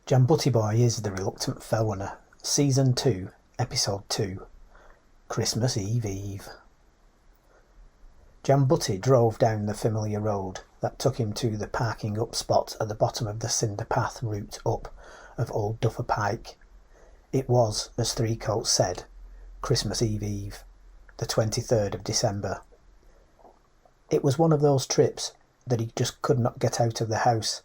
Butty Boy is the Reluctant Fellrunner, Season 2, Episode 2, Christmas Eve. Butty drove down the familiar road that took him to the parking up spot at the bottom of the cinder path route up of Old Duffa Pike. It was, as Three Coats said, Christmas Eve, the 23rd of December. It was one of those trips that he just could not get out of the house.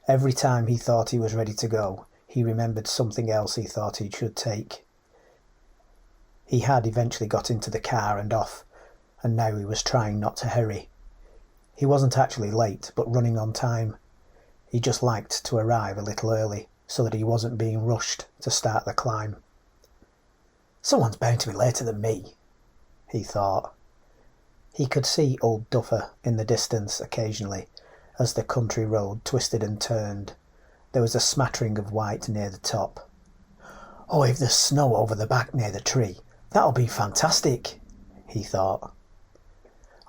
Every time he thought he was ready to go, he remembered something else he thought he should take. He had eventually got into the car and off, and now he was trying not to hurry. He wasn't actually late, but running on time. He just liked to arrive a little early, so that he wasn't being rushed to start the climb. Someone's bound to be later than me, he thought. He could see Old Duffa in the distance occasionally, as the country road twisted and turned. There was a smattering of white near the top. Oh, if there's snow over the back near the tree, that'll be fantastic, he thought.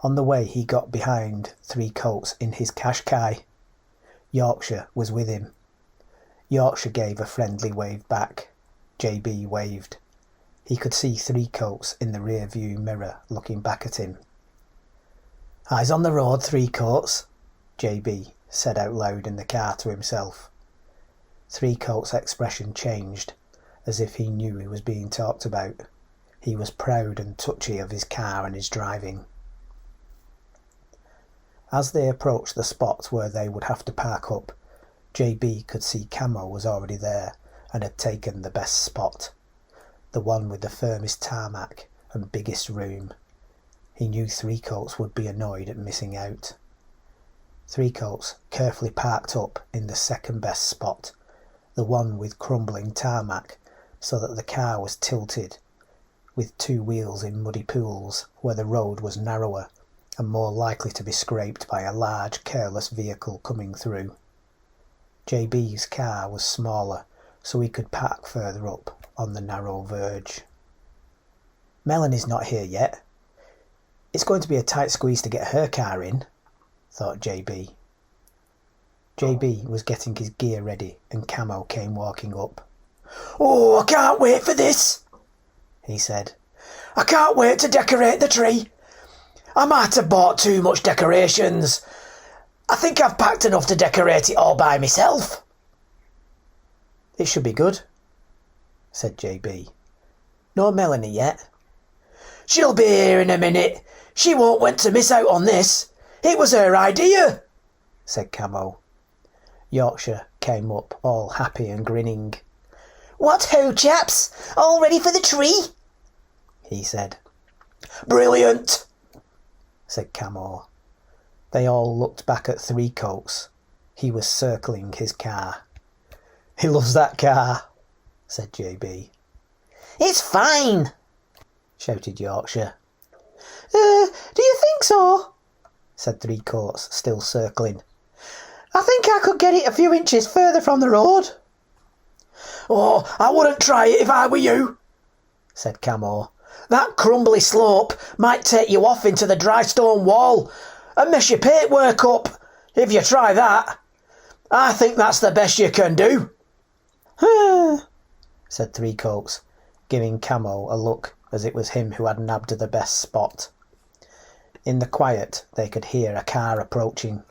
On the way he got behind Three Coats in his Qashqai. Yorkshire was with him. Yorkshire gave a friendly wave back. JB waved. He could see Three Coats in the rear view mirror looking back at him. "Eyes on the road, Three Coats," JB said out loud in the car to himself. Three Coats' expression changed, as if he knew he was being talked about. He was proud and touchy of his car and his driving. As they approached the spot where they would have to park up, JB could see Camo was already there and had taken the best spot, the one with the firmest tarmac and biggest room. He knew Three Coats would be annoyed at missing out. Three Coats carefully parked up in the second best spot, the one with crumbling tarmac, so that the car was tilted, with two wheels in muddy pools where the road was narrower and more likely to be scraped by a large, careless vehicle coming through. JB's car was smaller, so he could park further up on the narrow verge. Melonie's not here yet. It's going to be a tight squeeze to get her car in, thought JB. JB was getting his gear ready and Camo came walking up. "Oh, I can't wait for this," he said. "I can't wait to decorate the tree. I might have bought too much decorations. I think I've packed enough to decorate it all by myself." "It should be good," said JB. "No Melonie yet?" "She'll be here in a minute. She won't want to miss out on this. It was her idea," said Camo. Yorkshire came up, all happy and grinning. "What ho, chaps? All ready for the tree?" he said. "Brilliant," said Camo. They all looked back at Three Coats. He was circling his car. "He loves that car," said JB. "It's fine," shouted Yorkshire. Do you think so?" said Three Coats, still circling. "I think I could get it a few inches further from the road." "Oh, I wouldn't try it if I were you," said Camo. "That crumbly slope might take you off into the dry stone wall and mess your paintwork up, if you try that. I think that's the best you can do." said Three Coats, giving Camo a look as it was him who had nabbed the best spot. In the quiet they could hear a car approaching.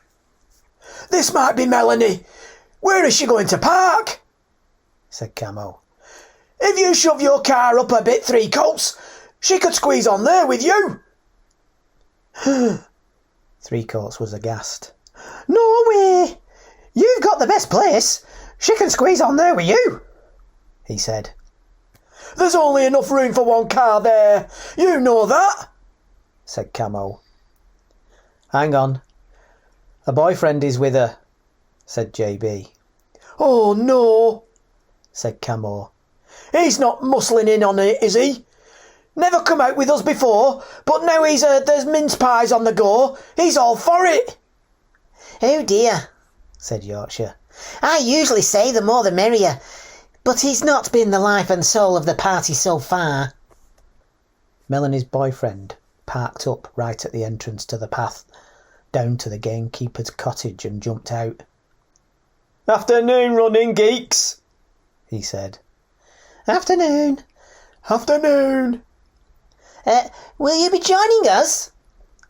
"This might be Melonie. Where is she going to park?" said Camo. "If you shove your car up a bit, Three Coats, she could squeeze on there with you." Three Coats was aghast. "No way! You've got the best place. She can squeeze on there with you," he said. "There's only enough room for one car there. You know that," said Camo. "Hang on. A boyfriend is with her," said JB. "Oh no," said Camo. "He's not muscling in on it, is he? Never come out with us before, but now he's heard there's mince pies on the go, he's all for it." "Oh dear," said Yorkshire. "I usually say the more the merrier, but he's not been the life and soul of the party so far." Melonie's boyfriend parked up right at the entrance to the path, down to the gamekeeper's cottage, and jumped out. "Afternoon running, geeks," he said. "Afternoon." "Afternoon." Will you be joining us?"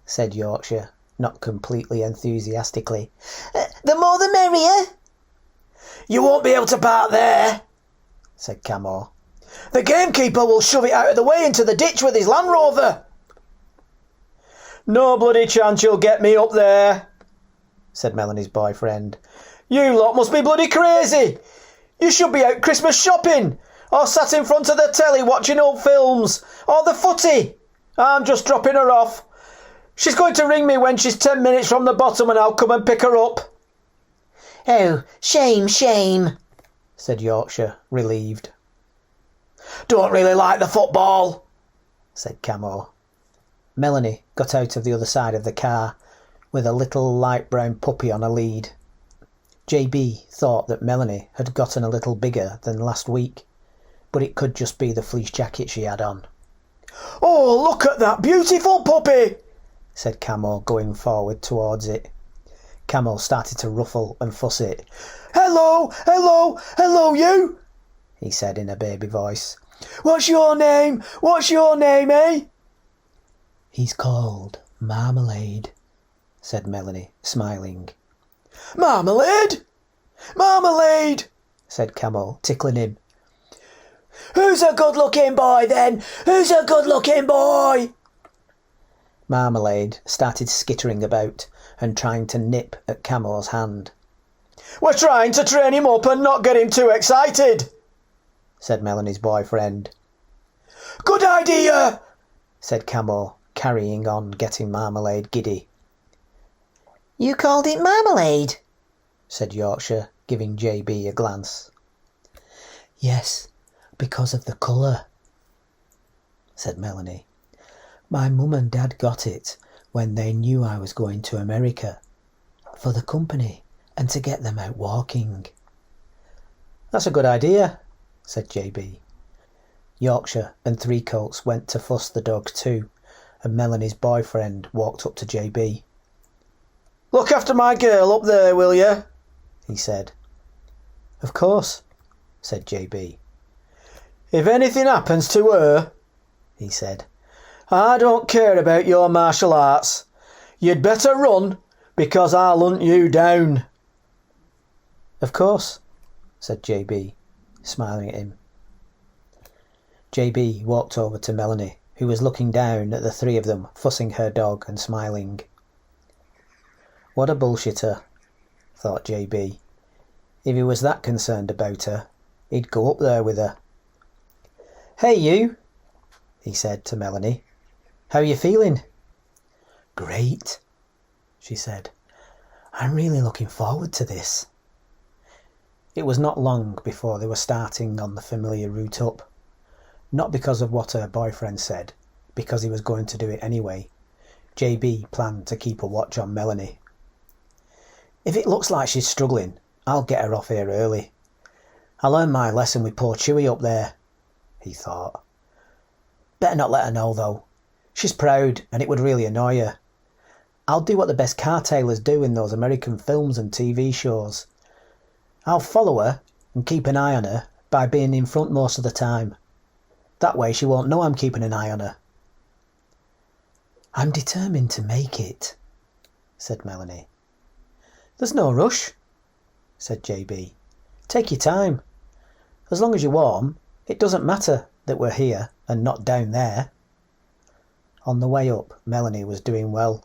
said Yorkshire, not completely enthusiastically. The more the merrier." "You won't be able to park there," said Camo. "The gamekeeper will shove it out of the way into the ditch with his Land Rover." "No bloody chance you'll get me up there," said Melonie's boyfriend. "You lot must be bloody crazy. You should be out Christmas shopping, or sat in front of the telly watching old films, or the footy. I'm just dropping her off. She's going to ring me when she's 10 minutes from the bottom and I'll come and pick her up." "Oh, shame, shame," said Yorkshire, relieved. "Don't really like the football," said Camo. Melonie got out of the other side of the car with a little light brown puppy on a lead. JB thought that Melonie had gotten a little bigger than last week, but it could just be the fleece jacket she had on. "Oh, look at that beautiful puppy," said Camo, going forward towards it. Camo started to ruffle and fuss it. "Hello, hello, hello you," he said in a baby voice. What's your name, eh?" "He's called Marmalade," said Melonie, smiling. "Marmalade? Marmalade," said Camo, tickling him. "Who's a good-looking boy, then? Who's a good-looking boy?" Marmalade started skittering about and trying to nip at Camo's hand. "We're trying to train him up and not get him too excited," said Melonie's boyfriend. "Good idea," said Camo, carrying on getting Marmalade giddy. "You called it Marmalade?" said Yorkshire, giving JB a glance. "Yes, because of the colour," said Melonie. "My mum and dad got it when they knew I was going to America, for the company and to get them out walking." "That's a good idea," said JB. Yorkshire and Three Coats went to fuss the dog too, and Melonie's boyfriend walked up to JB. "Look after my girl up there, will you?" he said. "Of course," said JB. "If anything happens to her," he said, "I don't care about your martial arts. You'd better run, because I'll hunt you down." "Of course," said JB, smiling at him. JB walked over to Melonie, who was looking down at the three of them, fussing her dog and smiling. What a bullshitter, thought JB. If he was that concerned about her, he'd go up there with her. "Hey you," he said to Melonie. "How you feeling?" "Great," she said. "I'm really looking forward to this." It was not long before they were starting on the familiar route up. Not because of what her boyfriend said, because he was going to do it anyway. JB planned to keep a watch on Melonie. "If it looks like she's struggling, I'll get her off here early. I learned my lesson with poor Chewie up there," he thought. "Better not let her know, though. She's proud, and it would really annoy her. I'll do what the best car tailors do in those American films and TV shows. I'll follow her and keep an eye on her by being in front most of the time. That way she won't know I'm keeping an eye on her." "I'm determined to make it," said Melonie. "There's no rush," said JB. "Take your time. As long as you're warm, it doesn't matter that we're here and not down there." On the way up, Melonie was doing well.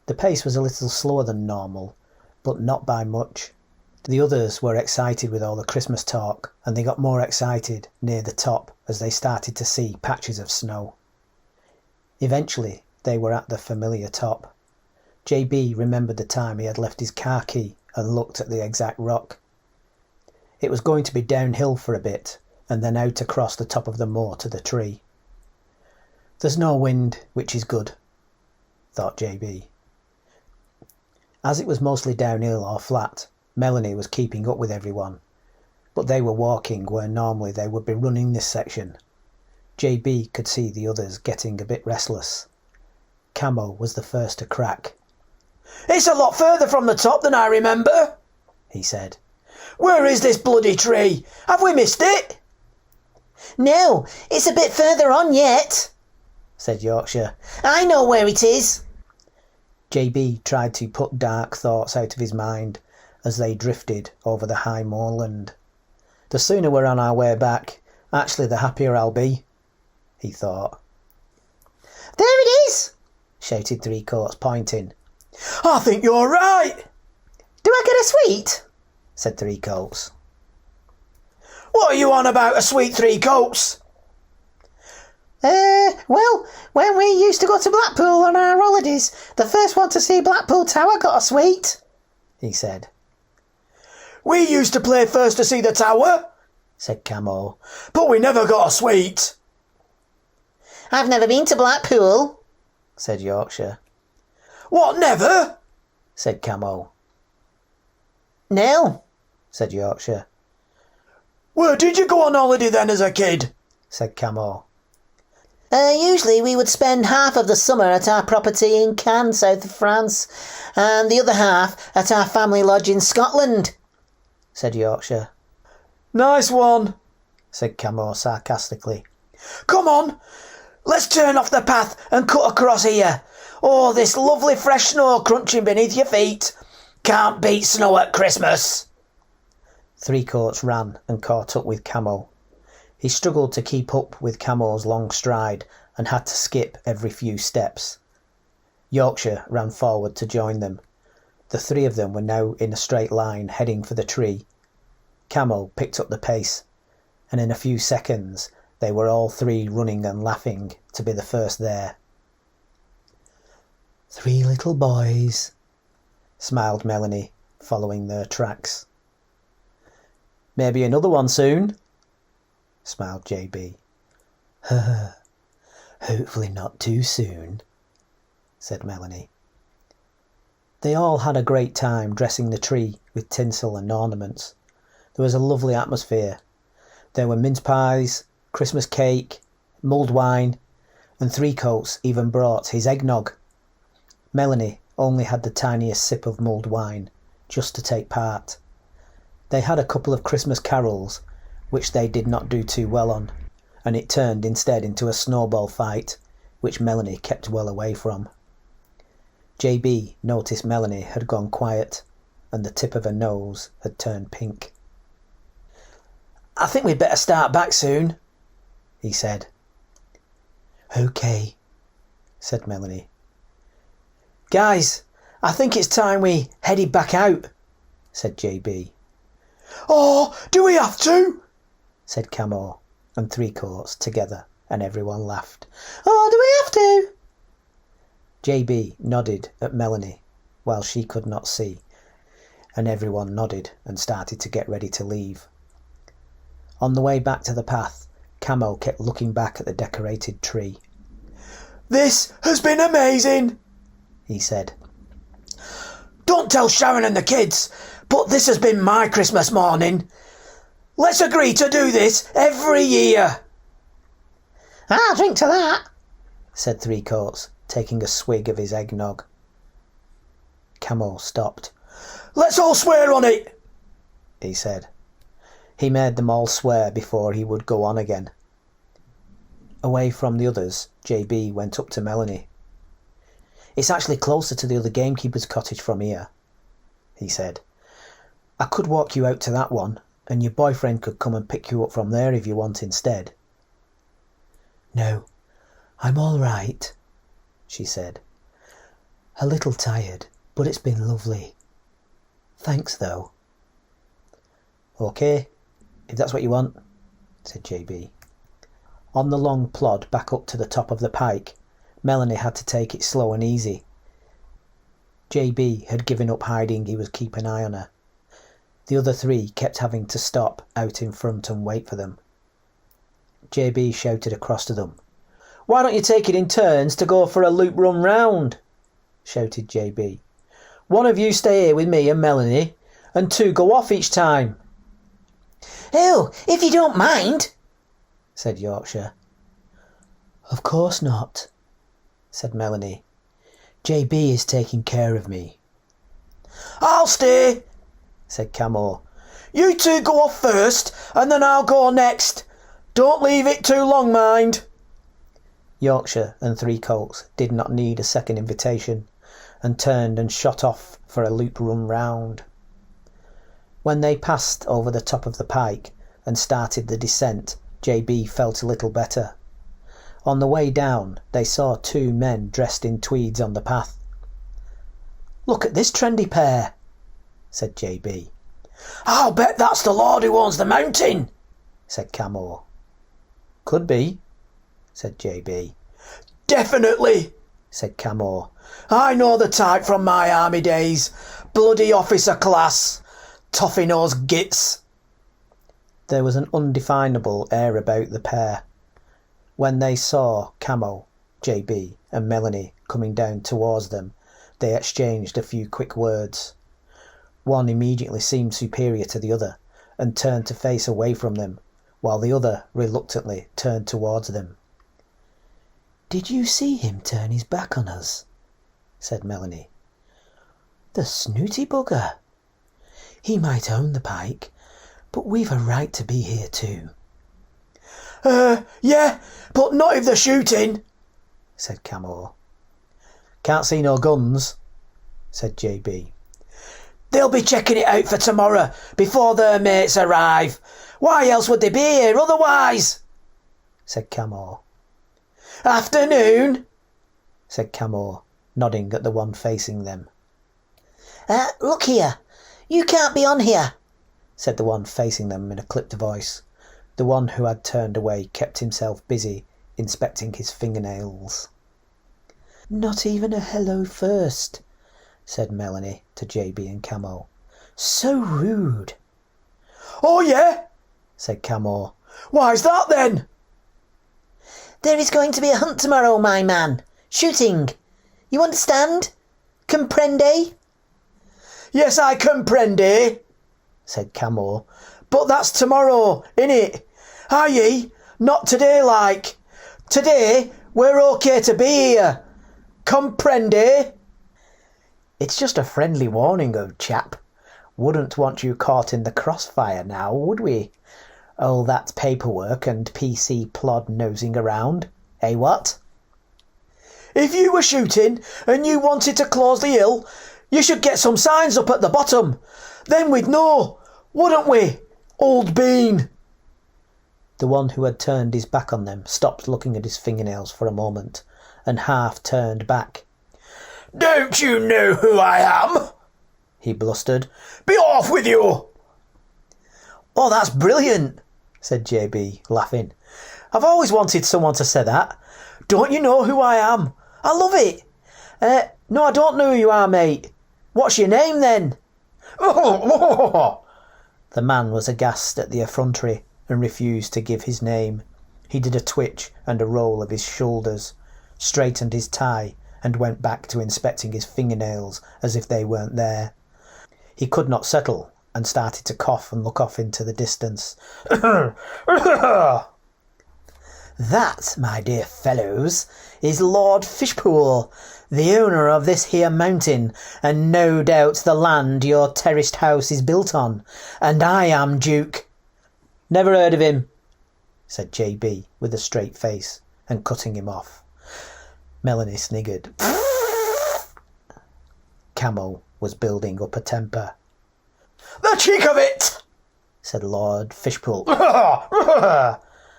The pace was a little slower than normal, but not by much. The others were excited with all the Christmas talk, and they got more excited near the top as they started to see patches of snow. Eventually, they were at the familiar top. JB remembered the time he had left his car key and looked at the exact rock. It was going to be downhill for a bit, and then out across the top of the moor to the tree. "There's no wind, which is good," thought JB. As it was mostly downhill or flat, Melonie was keeping up with everyone, but they were walking where normally they would be running this section. JB could see the others getting a bit restless. Camo was the first to crack. "It's a lot further from the top than I remember," he said. Where is this bloody tree? Have we missed it? No, it's a bit further on yet, said Yorkshire. I know where it is. JB tried to put dark thoughts out of his mind as they drifted over the high moorland. The sooner we're on our way back, actually the happier I'll be, he thought. There it is, shouted Three Coats, pointing. I think you're right. Do I get a sweet? said Three Coats. What are you on about, a sweet Three Coats? Well, when we used to go to Blackpool on our holidays, the first one to see Blackpool Tower got a sweet, he said. We used to play first to see the tower, said Camo. But we never got a sweet. I've never been to Blackpool, said Yorkshire. What, never? said Camo. No, said Yorkshire. Where did you go on holiday then as a kid? said Camo. Usually we would spend half of the summer at our property in Cannes, south of France, and the other half at our family lodge in Scotland, said Yorkshire. Nice one, said Camo sarcastically. Come on, let's turn off the path and cut across here. Oh, this lovely fresh snow crunching beneath your feet. Can't beat snow at Christmas. Three Coats ran and caught up with Camo. He struggled to keep up with Camo's long stride and had to skip every few steps. Yorkshire ran forward to join them. The three of them were now in a straight line heading for the tree. Camo picked up the pace, and in a few seconds they were all three running and laughing to be the first there. "Three little boys," smiled Melonie, following their tracks. "Maybe another one soon," smiled JB. "Hopefully not too soon," said Melonie. They all had a great time dressing the tree with tinsel and ornaments. There was a lovely atmosphere. There were mince pies, Christmas cake, mulled wine, and Three Coats even brought his eggnog. Melonie only had the tiniest sip of mulled wine, just to take part. They had a couple of Christmas carols, which they did not do too well on, and it turned instead into a snowball fight, which Melonie kept well away from. JB noticed Melonie had gone quiet, and the tip of her nose had turned pink. "I think we'd better start back soon," he said. "OK," said Melonie. "Guys, I think it's time we headed back out," said JB. "Oh, do we have to?" said Camo and Three Coats together, and everyone laughed. Oh, do we have to? JB nodded at Melonie while she could not see, and everyone nodded and started to get ready to leave. On the way back to the path, Camo kept looking back at the decorated tree. "This has been amazing," he said. "Don't tell Sharon and the kids, but this has been my Christmas morning. Let's agree to do this every year." "I'll drink to that," said Three Coats, taking a swig of his eggnog. Camo stopped. "Let's all swear on it," he said. He made them all swear before he would go on again. Away from the others, JB went up to Melonie. "It's actually closer to the other gamekeeper's cottage from here," he said. "I could walk you out to that one, and your boyfriend could come and pick you up from there if you want instead." "No, I'm all right," she said. "A little tired, but it's been lovely. Thanks, though." "OK, if that's what you want," said JB. On the long plod back up to the top of the pike, Melonie had to take it slow and easy. JB had given up hiding he was keeping an eye on her. The other three kept having to stop out in front and wait for them. JB shouted across to them. "Why don't you take it in turns to go for a loop run round?" shouted JB. "One of you stay here with me and Melonie, and two go off each time." "Oh, if you don't mind," said Yorkshire. "Of course not," said Melonie. "JB is taking care of me." "I'll stay," said Camo. You two go off first, and then I'll go next. Don't leave it too long, mind. Yorkshire and three colts did not need a second invitation, and turned and shot off for a loop run round. When they passed over the top of the pike and started the descent, JB felt a little better. On the way down, they saw two men dressed in tweeds on the path. "Look at this trendy pair," said JB. "I'll bet that's the lord who owns the mountain," said Camo. "Could be," said JB. "Definitely," said Camo. "I know the type from my army days. Bloody officer class. Toffee-nosed gits." There was an undefinable air about the pair. When they saw Camo, JB and Melonie coming down towards them, they exchanged a few quick words. One immediately seemed superior to the other and turned to face away from them, while the other reluctantly turned towards them. "Did you see him turn his back on us?" said Melonie. "The snooty bugger. He might own the pike, but we've a right to be here too." Yeah, but not if they're shooting," said Camo. "Can't see no guns," said JB. "They'll be checking it out for tomorrow, before their mates arrive. Why else would they be here otherwise?" said Camo. "Afternoon," said Camo, nodding at the one facing them. Look here. You can't be on here," said the one facing them in a clipped voice. The one who had turned away kept himself busy inspecting his fingernails. "Not even a hello first," said Melonie to JB and Camo. "So rude." "Oh yeah," said Camo. "Why's that then?" "There is going to be a hunt tomorrow, my man. Shooting. You understand? Comprende?" "Yes, I comprende," said Camo. "But that's tomorrow, innit? Are ye? Not today, like. Today, we're okay to be here. Comprende?" "It's just a friendly warning, old chap. Wouldn't want you caught in the crossfire now, would we? All that paperwork and PC plod nosing around. Eh, what?" "If you were shooting and you wanted to close the hill, you should get some signs up at the bottom. Then we'd know, wouldn't we, old bean?" The one who had turned his back on them stopped looking at his fingernails for a moment and half turned back. "Don't you know who I am?" he blustered. "Be off with you!" "Oh, that's brilliant," said JB, laughing. "I've always wanted someone to say that. Don't you know who I am? I love it. No, I don't know who you are, mate. What's your name, then?" The man was aghast at the effrontery and refused to give his name. He did a twitch and a roll of his shoulders, straightened his tie, and went back to inspecting his fingernails as if they weren't there. He could not settle and started to cough and look off into the distance. "That, my dear fellows, is Lord Fishpool, the owner of this here mountain, and no doubt the land your terraced house is built on, and I am Duke." "Never heard of him," said JB with a straight face, and cutting him off. Melonie sniggered. Camo was building up a temper. "The cheek of it!" said Lord Fishpool,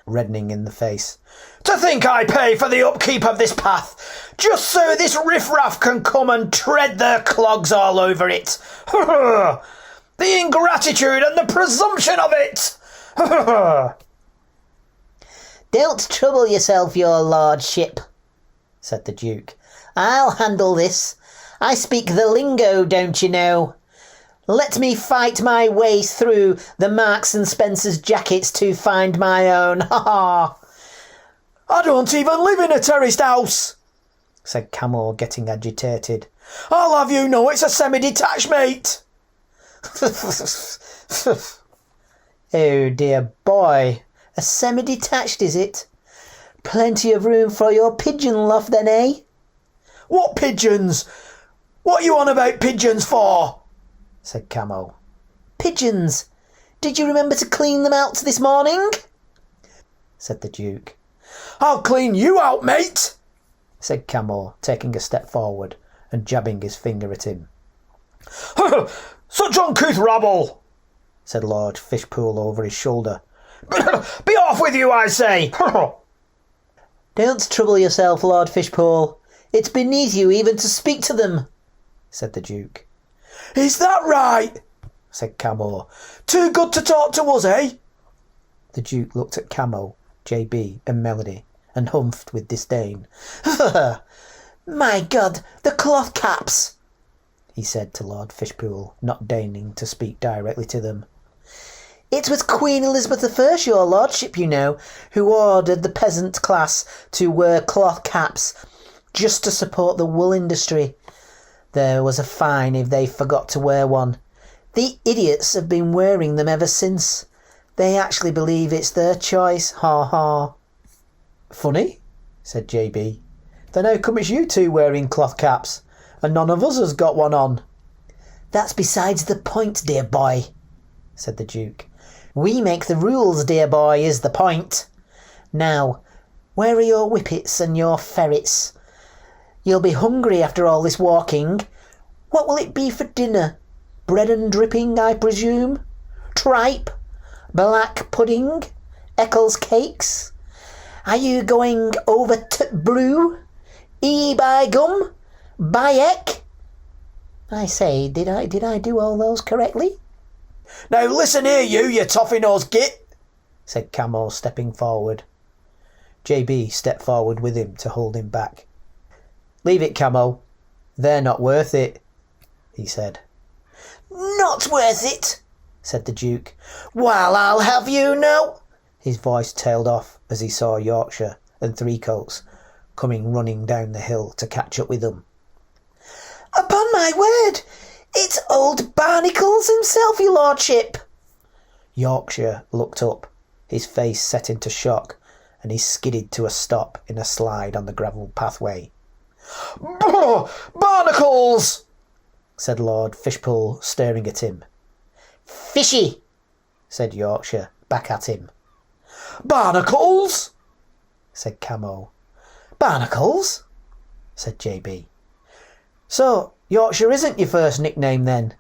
reddening in the face. "To think I pay for the upkeep of this path, just so this riffraff can come and tread their clogs all over it. The ingratitude and the presumption of it!" "Don't trouble yourself, your lordship," said the Duke. "I'll handle this. I speak the lingo, don't you know. Let me fight my way through the Marks and Spencer's jackets to find my own. Ha ha!" "I don't even live in a terraced house," said Camo, getting agitated. "I'll have you know it's a semi-detached, mate." "Oh dear boy, a semi-detached is it? Plenty of room for your pigeon loft then, eh?" "What pigeons? What you on about pigeons for?" said Camo. "Pigeons. Did you remember to clean them out this morning? Said the Duke. I'll clean you out, mate, said Camo, taking a step forward and jabbing his finger at him. Such uncouth rabble, said Lord Fishpool over his shoulder. Be off with you, I say. Don't trouble yourself, Lord Fishpool. It's beneath you even to speak to them, said the Duke. Is that right? said Camo. Too good to talk to us, eh? The Duke looked at Camo, JB and Melonie and humphed with disdain. My God, the cloth caps, he said to Lord Fishpool, not deigning to speak directly to them. It was Queen Elizabeth I, your lordship, you know, who ordered the peasant class to wear cloth caps just to support the wool industry. There was a fine if they forgot to wear one. The idiots have been wearing them ever since. They actually believe it's their choice, ha ha. Funny, said JB. Then how come it's you two wearing cloth caps, and none of us has got one on? That's besides the point, dear boy, said the Duke. We make the rules, dear boy, is the point. Now, where are your whippets and your ferrets? You'll be hungry after all this walking. What will it be for dinner? Bread and dripping, I presume? Tripe? Black pudding? Eccles cakes? Are you going over to brew? By gum? Bayek? I say, did I do all those correctly? Now listen here, you toffee-nosed git, said Camo, stepping forward. JB stepped forward with him to hold him back. Leave it, Camo. They're not worth it, he said. Not worth it, said the Duke. Well, I'll have you know. His voice tailed off as he saw Yorkshire and Threecoats coming running down the hill to catch up with them. Upon my word, it's old Barnacles himself, your lordship. Yorkshire looked up, his face set into shock, and he skidded to a stop in a slide on the gravel pathway. Barnacles, said Lord Fishpool, staring at him. Fishy, said Yorkshire, back at him. Barnacles, said Camo. Barnacles, said JB. So, Yorkshire isn't your first nickname, then?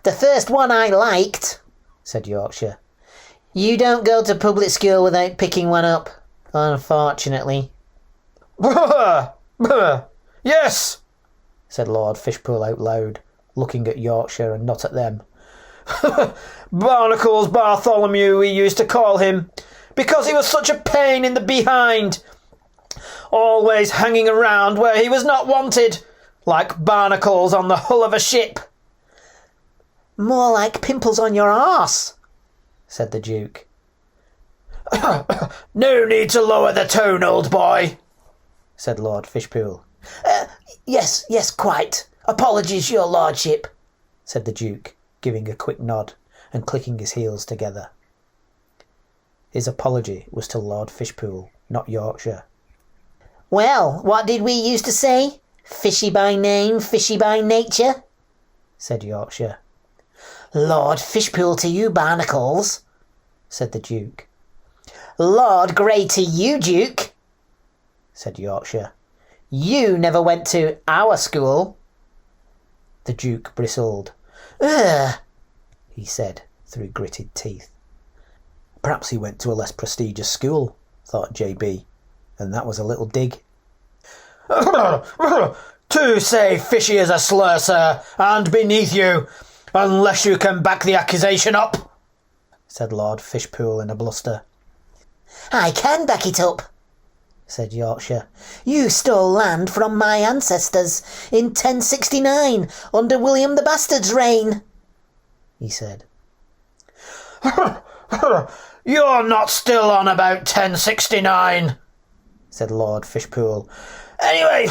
The first one I liked, said Yorkshire. You don't go to public school without picking one up, unfortunately. Yes, said Lord Fishpool out loud, looking at Yorkshire and not at them. Barnacles Bartholomew, we used to call him, because he was such a pain in the behind, always hanging around where he was not wanted, like barnacles on the hull of a ship. More like pimples on your arse, said the Duke. No need to lower the tone, old boy, said Lord Fishpool. Yes, quite. Apologies, your lordship, said the Duke, giving a quick nod and clicking his heels together. His apology was to Lord Fishpool, not Yorkshire. Well, what did we used to say? Fishy by name, fishy by nature, said Yorkshire. Lord Fishpool to you, Barnacles, said the Duke. Lord Grey to you, Duke, said Yorkshire. You never went to our school. The Duke bristled. Ugh, he said through gritted teeth. Perhaps he went to a less prestigious school, thought JB, and that was a little dig. To say fishy is a slur, sir, and beneath you, unless you can back the accusation up, said Lord Fishpool in a bluster. I can back it up, said Yorkshire. You stole land from my ancestors in 1069 under William the Bastard's reign, he said. You're not still on about 1069, said Lord Fishpool. Anyway,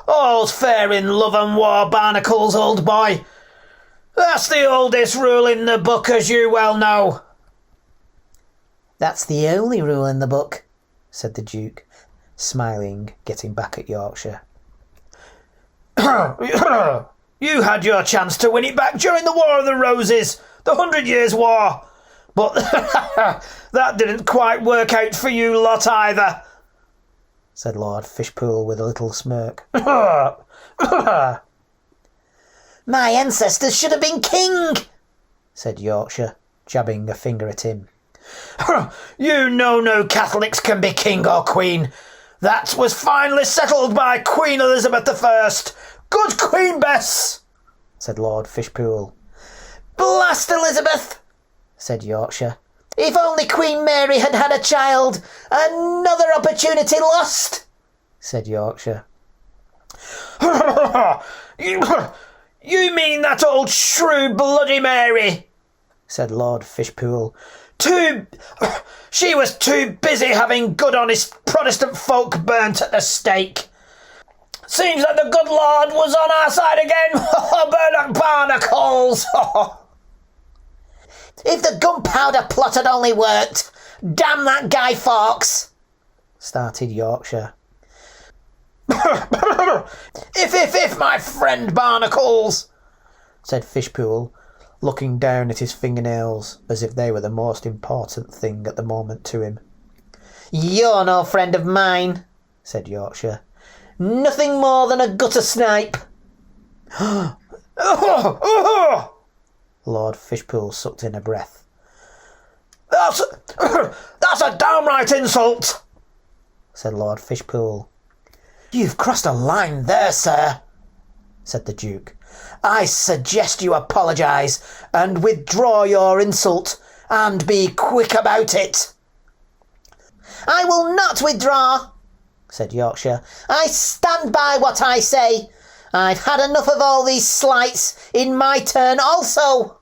all's fair in love and war, Barnacles, old boy. That's the oldest rule in the book, as you well know. That's the only rule in the book, said the Duke, smiling, getting back at Yorkshire. You had your chance to win it back during the War of the Roses, The 100 Years' War. But that didn't quite work out for you lot either, said Lord Fishpool with a little smirk. My ancestors should have been king, said Yorkshire, jabbing a finger at him. You know no Catholics can be king or queen. That was finally settled by Queen Elizabeth I. Good Queen Bess, said Lord Fishpool. Blast Elizabeth, said Yorkshire. If only Queen Mary had had a child. Another opportunity lost, said Yorkshire. You mean that old shrew Bloody Mary, said Lord Fishpool. She was too busy having good honest Protestant folk burnt at the stake. Seems that the good Lord was on our side again. Burn barnacles. If the gunpowder plot had only worked. Damn that Guy Fawkes, started Yorkshire. If, my friend Barnacles, said Fishpool, looking down at his fingernails as if they were the most important thing at the moment to him. You're no friend of mine, said Yorkshire. Nothing more than a gutter snipe. Lord Fishpool sucked in a breath. That's a downright insult, said Lord Fishpool. You've crossed a line there, sir, said the Duke. I suggest you apologise and withdraw your insult, and be quick about it. I will not withdraw, said Yorkshire. I stand by what I say. I've had enough of all these slights in my turn also.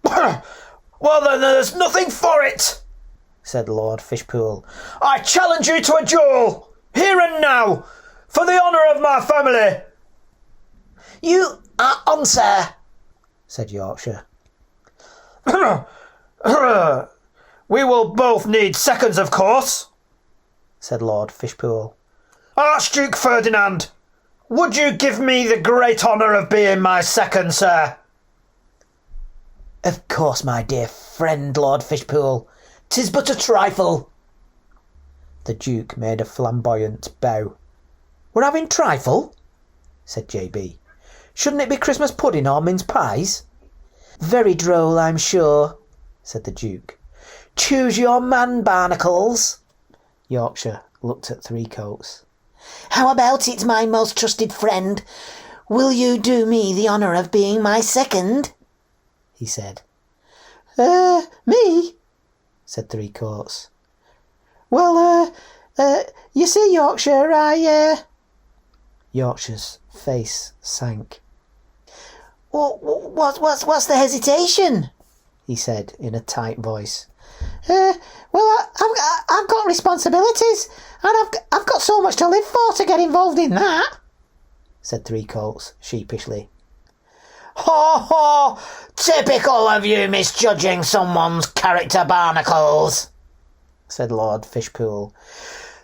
Well, then there's nothing for it, said Lord Fishpool. I challenge you to a duel, here and now, for the honour of my family. You are on, sir, said Yorkshire. We will both need seconds, of course, said Lord Fishpool. Archduke Ferdinand, would you give me the great honour of being my second, sir? Of course, my dear friend, Lord Fishpool. 'Tis but a trifle. The Duke made a flamboyant bow. We're having trifle? Said JB. Shouldn't it be Christmas pudding or mince pies? Very droll, I'm sure, said the Duke. Choose your man, Barnacles. Yorkshire looked at Three-Coats. How about it, my most trusted friend? Will you do me the honour of being my second? He said. Me? Said Three-Coats. Well, you see, Yorkshire, Yorkshire's face sank. What's the hesitation? He said in a tight voice. Well, I've got responsibilities, and I've got so much to live for to get involved in that, said Three-Coats sheepishly. Ho ho! Typical of you misjudging someone's character, Barnacles, said Lord Fishpool.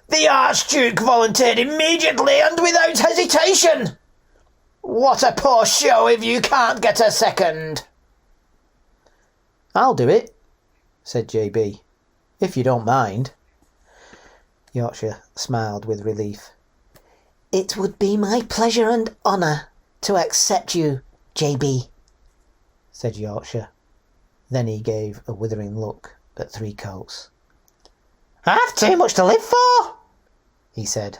The Archduke volunteered immediately and without hesitation. What a poor show if you can't get a second. I'll do it, said JB, if you don't mind. Yorkshire smiled with relief. It would be my pleasure and honour to accept you, JB, said Yorkshire. Then he gave a withering look at Three-Coats. I've too much to live for, he said.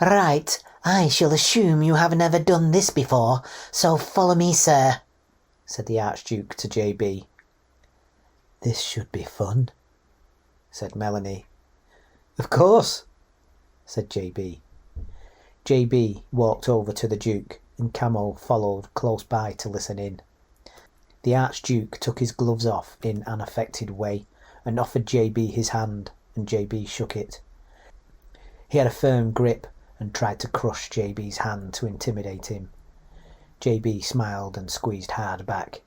Right, I shall assume you have never done this before, so follow me, sir, said the Archduke to JB. This should be fun, said Melonie. Of course, said JB. JB walked over to the Duke, and Camo followed close by to listen in. The Archduke took his gloves off in an affected way and offered JB his hand, and JB shook it. He had a firm grip and tried to crush JB's hand to intimidate him. JB smiled and squeezed hard back.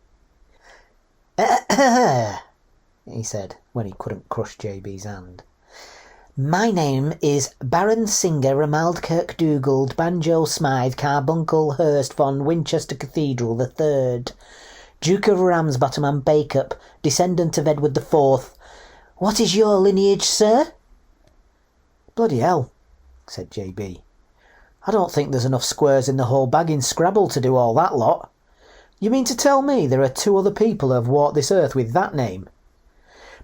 He said when he couldn't crush JB's hand. My name is Baron Singer Romaldkirk Dougald Banjo Smyth Carbunckle Hurst von Winchester Cathedral the Third, Duke of Ramsbottom and Bacup, descendant of Edward IV. What is your lineage, sir?" "Bloody hell," said JB. "I don't think there's enough squares in the whole bag in Scrabble to do all that lot. You mean to tell me there are 2 other people who have walked this earth with that name?"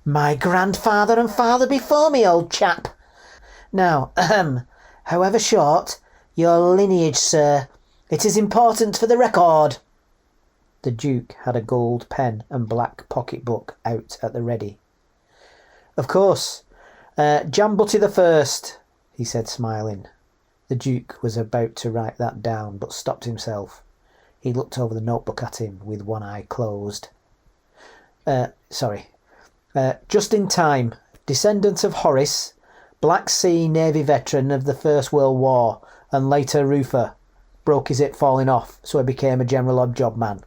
"My grandfather and father before me, old chap. Now, however short, your lineage, sir. It is important for the record." The Duke had a gold pen and black pocket-book out at the ready. "Of course, Butty the First," he said, smiling. The Duke was about to write that down, but stopped himself. He looked over the notebook at him with one eye closed. Just in time, descendant of Horace, Black Sea Navy veteran of the First World War, and later roofer. Broke his hip falling off, so he became a general odd job man.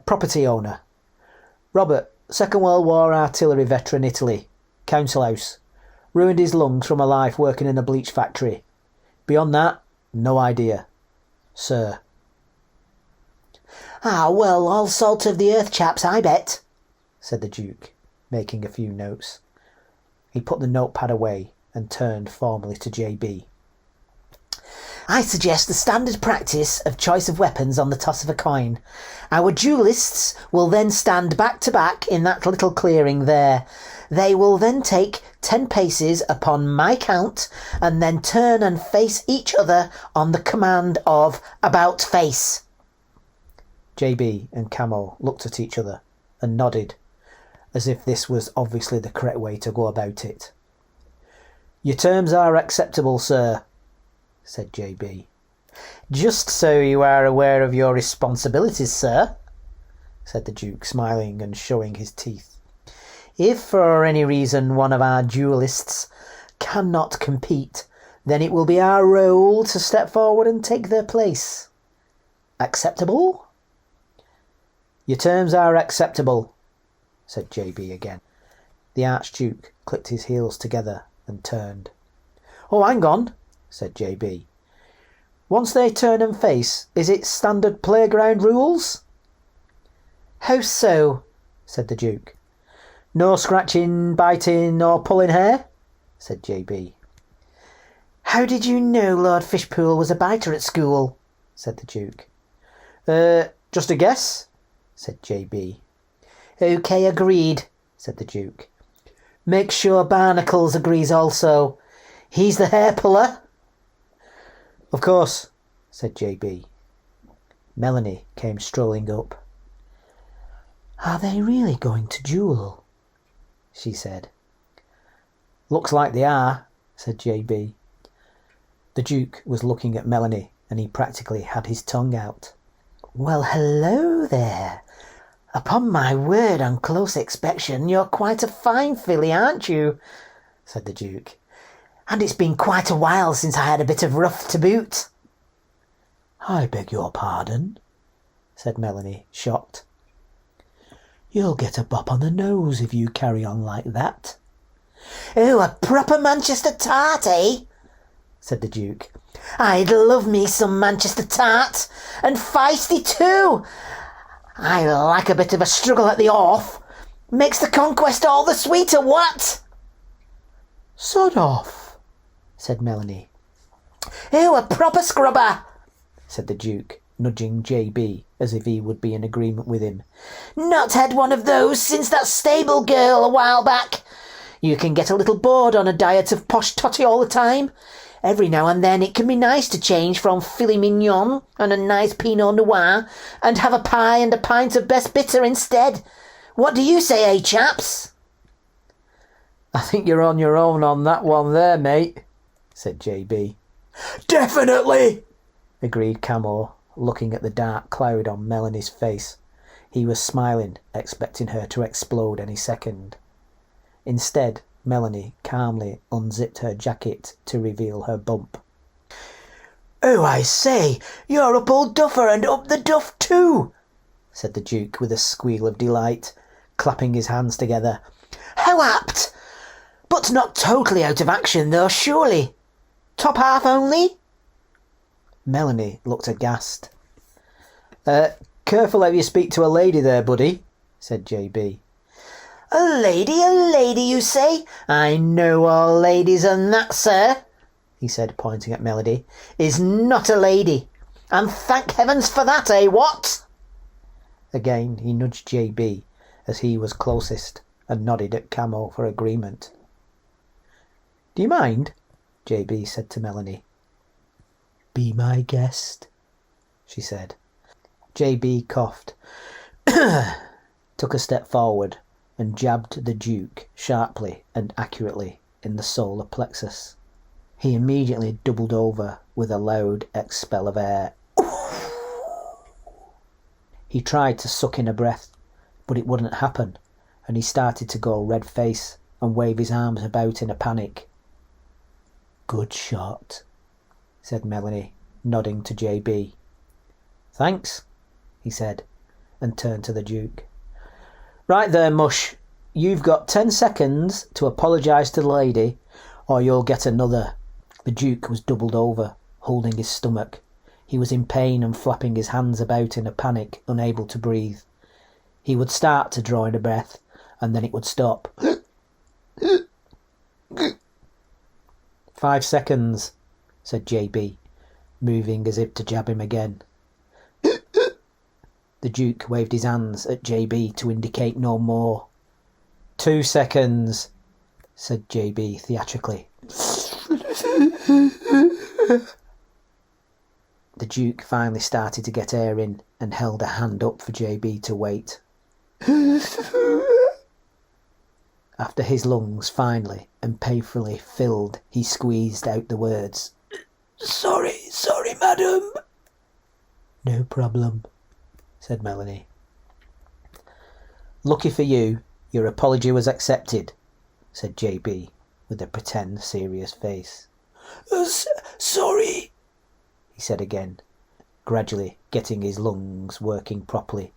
Property owner. Robert, Second World War artillery veteran, Italy. Council house. Ruined his lungs from a life working in a bleach factory. Beyond that, no idea. Sir. "Ah, well, all salt of the earth chaps, I bet," said the Duke, making a few notes. He put the notepad away and turned formally to JB. "I suggest the standard practice of choice of weapons on the toss of a coin. Our duellists will then stand back to back in that little clearing there. They will then take 10 paces upon my count and then turn and face each other on the command of about face." JB and Camo looked at each other and nodded, as if this was obviously the correct way to go about it. "Your terms are acceptable, sir," said JB. "Just so you are aware of your responsibilities, sir," said the Duke, smiling and showing his teeth. "If for any reason one of our duellists cannot compete, then it will be our role to step forward and take their place. Acceptable?" "Your terms are acceptable," said JB again. The Archduke clicked his heels together and turned. "Oh, hang on," said JB. "Once they turn and face, is it standard playground rules?" "How so?" said the Duke. "No scratching, biting or pulling hair?" said JB. "How did you know Lord Fishpool was a biter at school?" said the Duke. Just a guess," said JB. "OK, agreed," said the Duke. "Make sure Barnacles agrees also. He's the hair puller." "Of course," said JB. Melonie came strolling up. "Are they really going to duel?" she said. "Looks like they are," said JB. The Duke was looking at Melonie and he practically had his tongue out. "Well, hello there. Upon my word, on close inspection, you're quite a fine filly, aren't you?" said the Duke. "And it's been quite a while since I had a bit of rough to boot." "I beg your pardon," said Melonie, shocked. "You'll get a bop on the nose if you carry on like that." "Oh, a proper Manchester tart, eh?" said the Duke. "I'd love me some Manchester tart, and feisty too. I like a bit of a struggle at the off. Makes the conquest all the sweeter, what?" "Sod off," said Melonie. "Oh, a proper scrubber," said the Duke, nudging JB as if he would be in agreement with him. "Not had one of those since that stable girl a while back. You can get a little bored on a diet of posh totty all the time. Every now and then it can be nice to change from filet mignon and a nice Pinot Noir and have a pie and a pint of best bitter instead. What do you say, eh, chaps?" "I think you're on your own on that one there, mate," said JB. "Definitely," agreed Camo, looking at the dark cloud on Melonie's face. He was smiling, expecting her to explode any second. Instead, Melonie calmly unzipped her jacket to reveal her bump. "Oh, I say, you're up Old Duffa and up the duff too," said the Duke with a squeal of delight, clapping his hands together. "How apt! But not totally out of action, though, surely. Top half only?" Melonie looked aghast. Careful how you speak to a lady there, Buddy, said JB. A lady, you say? I know all ladies, and that, sir, he said, pointing at Melonie, is not a lady. And thank heavens for that, eh, what? Again he nudged JB, as he was closest, and nodded at Camo for agreement. Do you mind? JB said to Melonie. Be my guest, she said. JB coughed, took a step forward, and jabbed the Duke sharply and accurately in the solar plexus. He immediately doubled over with a loud expel of air. He tried to suck in a breath, but it wouldn't happen, and he started to go red-faced and wave his arms about in a panic. Good shot, said Melonie, nodding to JB. Thanks, he said, and turned to the Duke. Right there, Mush. You've got 10 seconds to apologise to the lady, or you'll get another. The Duke was doubled over, holding his stomach. He was in pain and flapping his hands about in a panic, unable to breathe. He would start to draw in a breath, and then it would stop. 5 seconds, said JB, moving as if to jab him again. The Duke waved his hands at JB to indicate no more. 2 seconds, said JB theatrically. The Duke finally started to get air in and held a hand up for JB to wait. After his lungs finally and painfully filled, he squeezed out the words, Sorry, madam. No problem, said Melonie. Lucky for you, your apology was accepted, said JB with a pretend serious face. Sorry, he said again, gradually getting his lungs working properly.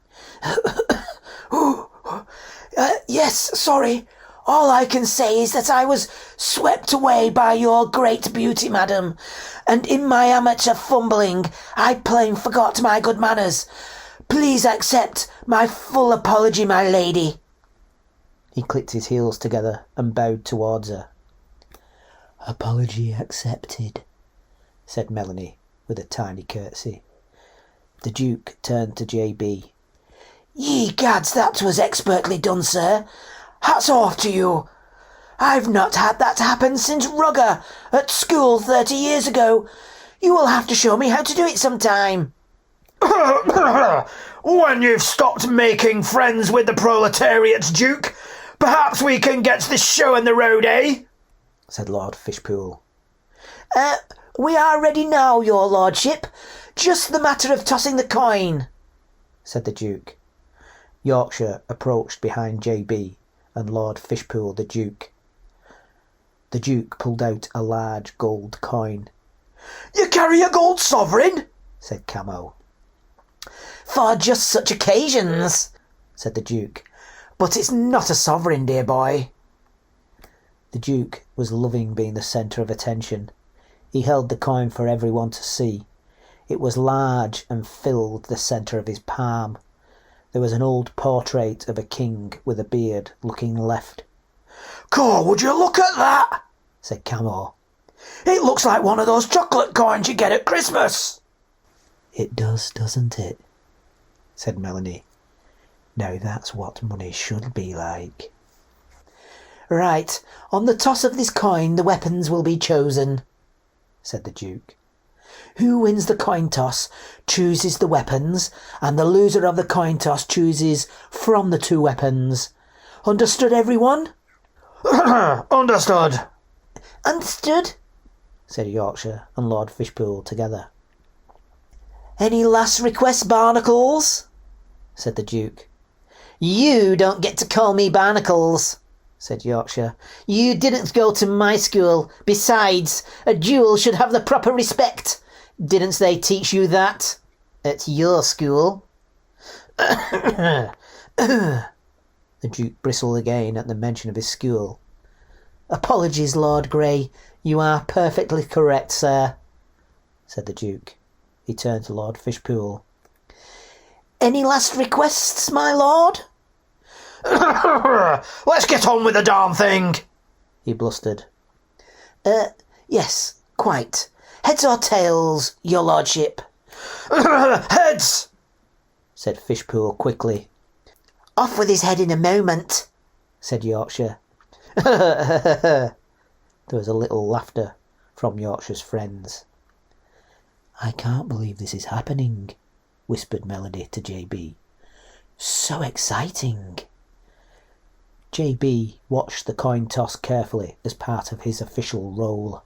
Yes, sorry. All I can say is that I was swept away by your great beauty, madam, and in my amateur fumbling I plain forgot my good manners. Please accept my full apology, my lady. He clicked his heels together and bowed towards her. Apology accepted, said Melonie with a tiny curtsy. The Duke turned to JB. Ye gads, that was expertly done, sir. Hats off to you. I've not had that happen since Rugger at school 30 years ago. You will have to show me how to do it sometime. When you've stopped making friends with the proletariat, Duke, perhaps we can get this show on the road, eh? Said Lord Fishpool. We are ready now, your lordship. Just the matter of tossing the coin, said the Duke. Yorkshire approached behind JB and Lord Fishpool the Duke. The Duke pulled out a large gold coin. You carry a gold sovereign? Said Camo. For just such occasions, said the Duke. But it's not a sovereign, dear boy. The Duke was loving being the centre of attention. He held the coin for everyone to see. It was large and filled the centre of his palm. There was an old portrait of a king with a beard looking left. God, would you look at that? Said Camo. It looks like one of those chocolate coins you get at Christmas. It does, doesn't it? Said Melonie. Now that's what money should be like. Right, on the toss of this coin the weapons will be chosen, said the Duke. Who wins the coin toss chooses the weapons, and the loser of the coin toss chooses from the 2 weapons. Understood, everyone? Understood. Understood, said Yorkshire and Lord Fishpool together. Any last requests, Barnacles? Said the Duke. You don't get to call me Barnacles, said Yorkshire. You didn't go to my school. Besides, a duel should have the proper respect. Didn't they teach you that at your school? The Duke bristled again at the mention of his school. Apologies, Lord Grey. You are perfectly correct, sir, said the Duke. He turned to Lord Fishpool. Any last requests, my lord? Let's get on with the darn thing, he blustered. Yes, quite. Heads or tails, your lordship? Heads, said Fishpool quickly. Off with his head in a moment, said Yorkshire. There was a little laughter from Yorkshire's friends. I can't believe this is happening, whispered Melonie to JB. So exciting. JB watched the coin toss carefully as part of his official role.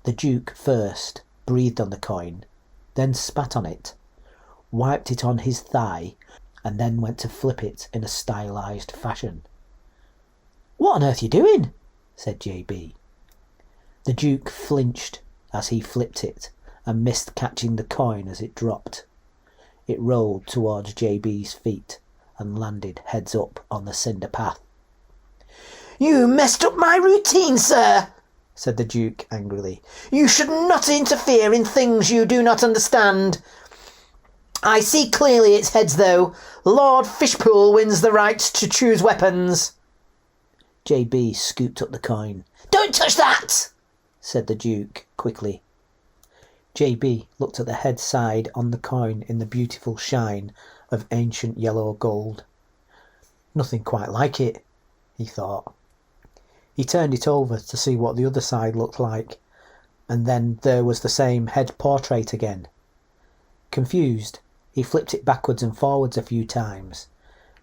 The Duke first breathed on the coin, then spat on it, wiped it on his thigh, and then went to flip it in a stylised fashion. What on earth are you doing? Said JB. The Duke flinched as he flipped it and missed catching the coin as it dropped. It rolled towards JB's feet and landed heads up on the cinder path. You messed up my routine, sir, said the Duke angrily. You should not interfere in things you do not understand. I see clearly it's heads, though. Lord Fishpool wins the right to choose weapons. JB scooped up the coin. Don't touch that, said the Duke quickly. JB looked at the head side on the coin in the beautiful shine of ancient yellow gold. Nothing quite like it, he thought. He turned it over to see what the other side looked like, and then there was the same head portrait again. Confused, he flipped it backwards and forwards a few times,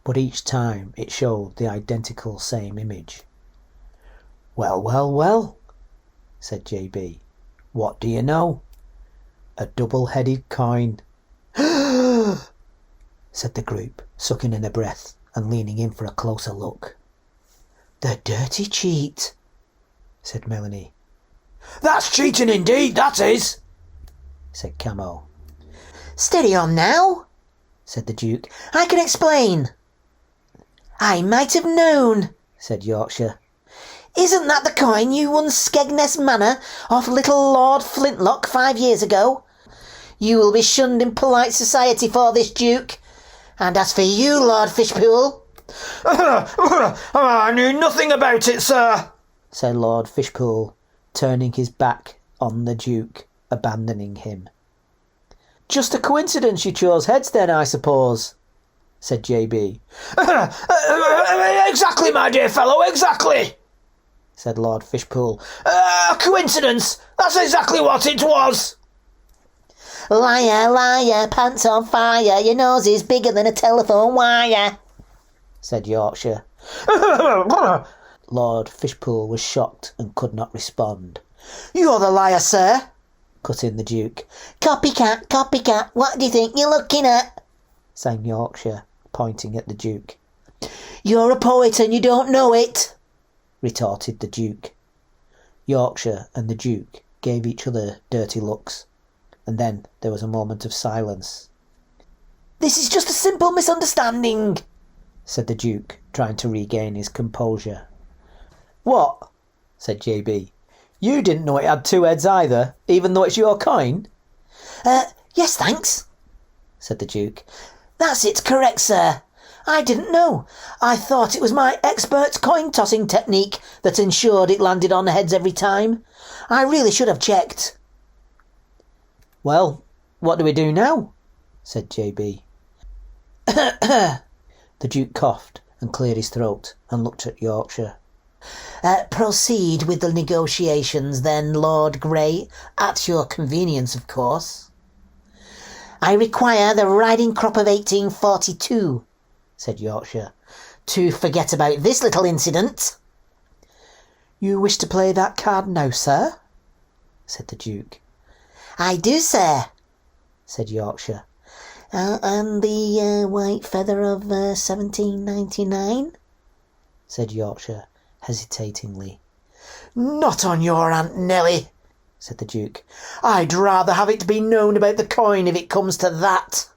but each time it showed the identical same image. Well, well, well, said JB. What do you know? A double-headed coin. Said the group, sucking in a breath and leaning in for a closer look. The dirty cheat, said Melonie. That's cheating indeed, that is, said Camo. Steady on now, said the Duke. I can explain. I might have known, said Yorkshire. Isn't that the coin you won Skegness Manor off little Lord Flintlock 5 years ago? You will be shunned in polite society for this, Duke. And as for you, Lord Fishpool... I knew nothing about it, sir, said Lord Fishpool, turning his back on the Duke, abandoning him. Just a coincidence you chose heads then, I suppose, said JB. Exactly, my dear fellow, exactly, said Lord Fishpool. Coincidence, that's exactly what it was. Liar, liar, pants on fire, your nose is bigger than a telephone wire, said Yorkshire. Lord Fishpool was shocked and could not respond. You're the liar, sir, cut in the Duke. Copycat, copycat, what do you think you're looking at? sang Yorkshire, pointing at the Duke. You're a poet and you don't know it, retorted the Duke. Yorkshire and the Duke gave each other dirty looks, and then there was a moment of silence. This is just a simple misunderstanding, said the Duke, trying to regain his composure. What? Said JB. You didn't know it had 2 heads either, even though it's your coin? Yes, thanks, said the Duke. That's it, correct, sir. I didn't know. I thought it was my expert coin-tossing technique that ensured it landed on heads every time. I really should have checked. Well, what do we do now? Said JB. The Duke coughed and cleared his throat and looked at Yorkshire. Proceed with the negotiations then, Lord Grey, at your convenience, of course. I require the riding crop of 1842, said Yorkshire, to forget about this little incident. You wish to play that card now, sir? Said the Duke. I do, sir, said Yorkshire. And the white feather of 1799? said Yorkshire, hesitatingly. Not on your Aunt Nelly, said the Duke. I'd rather have it be known about the coin if it comes to that.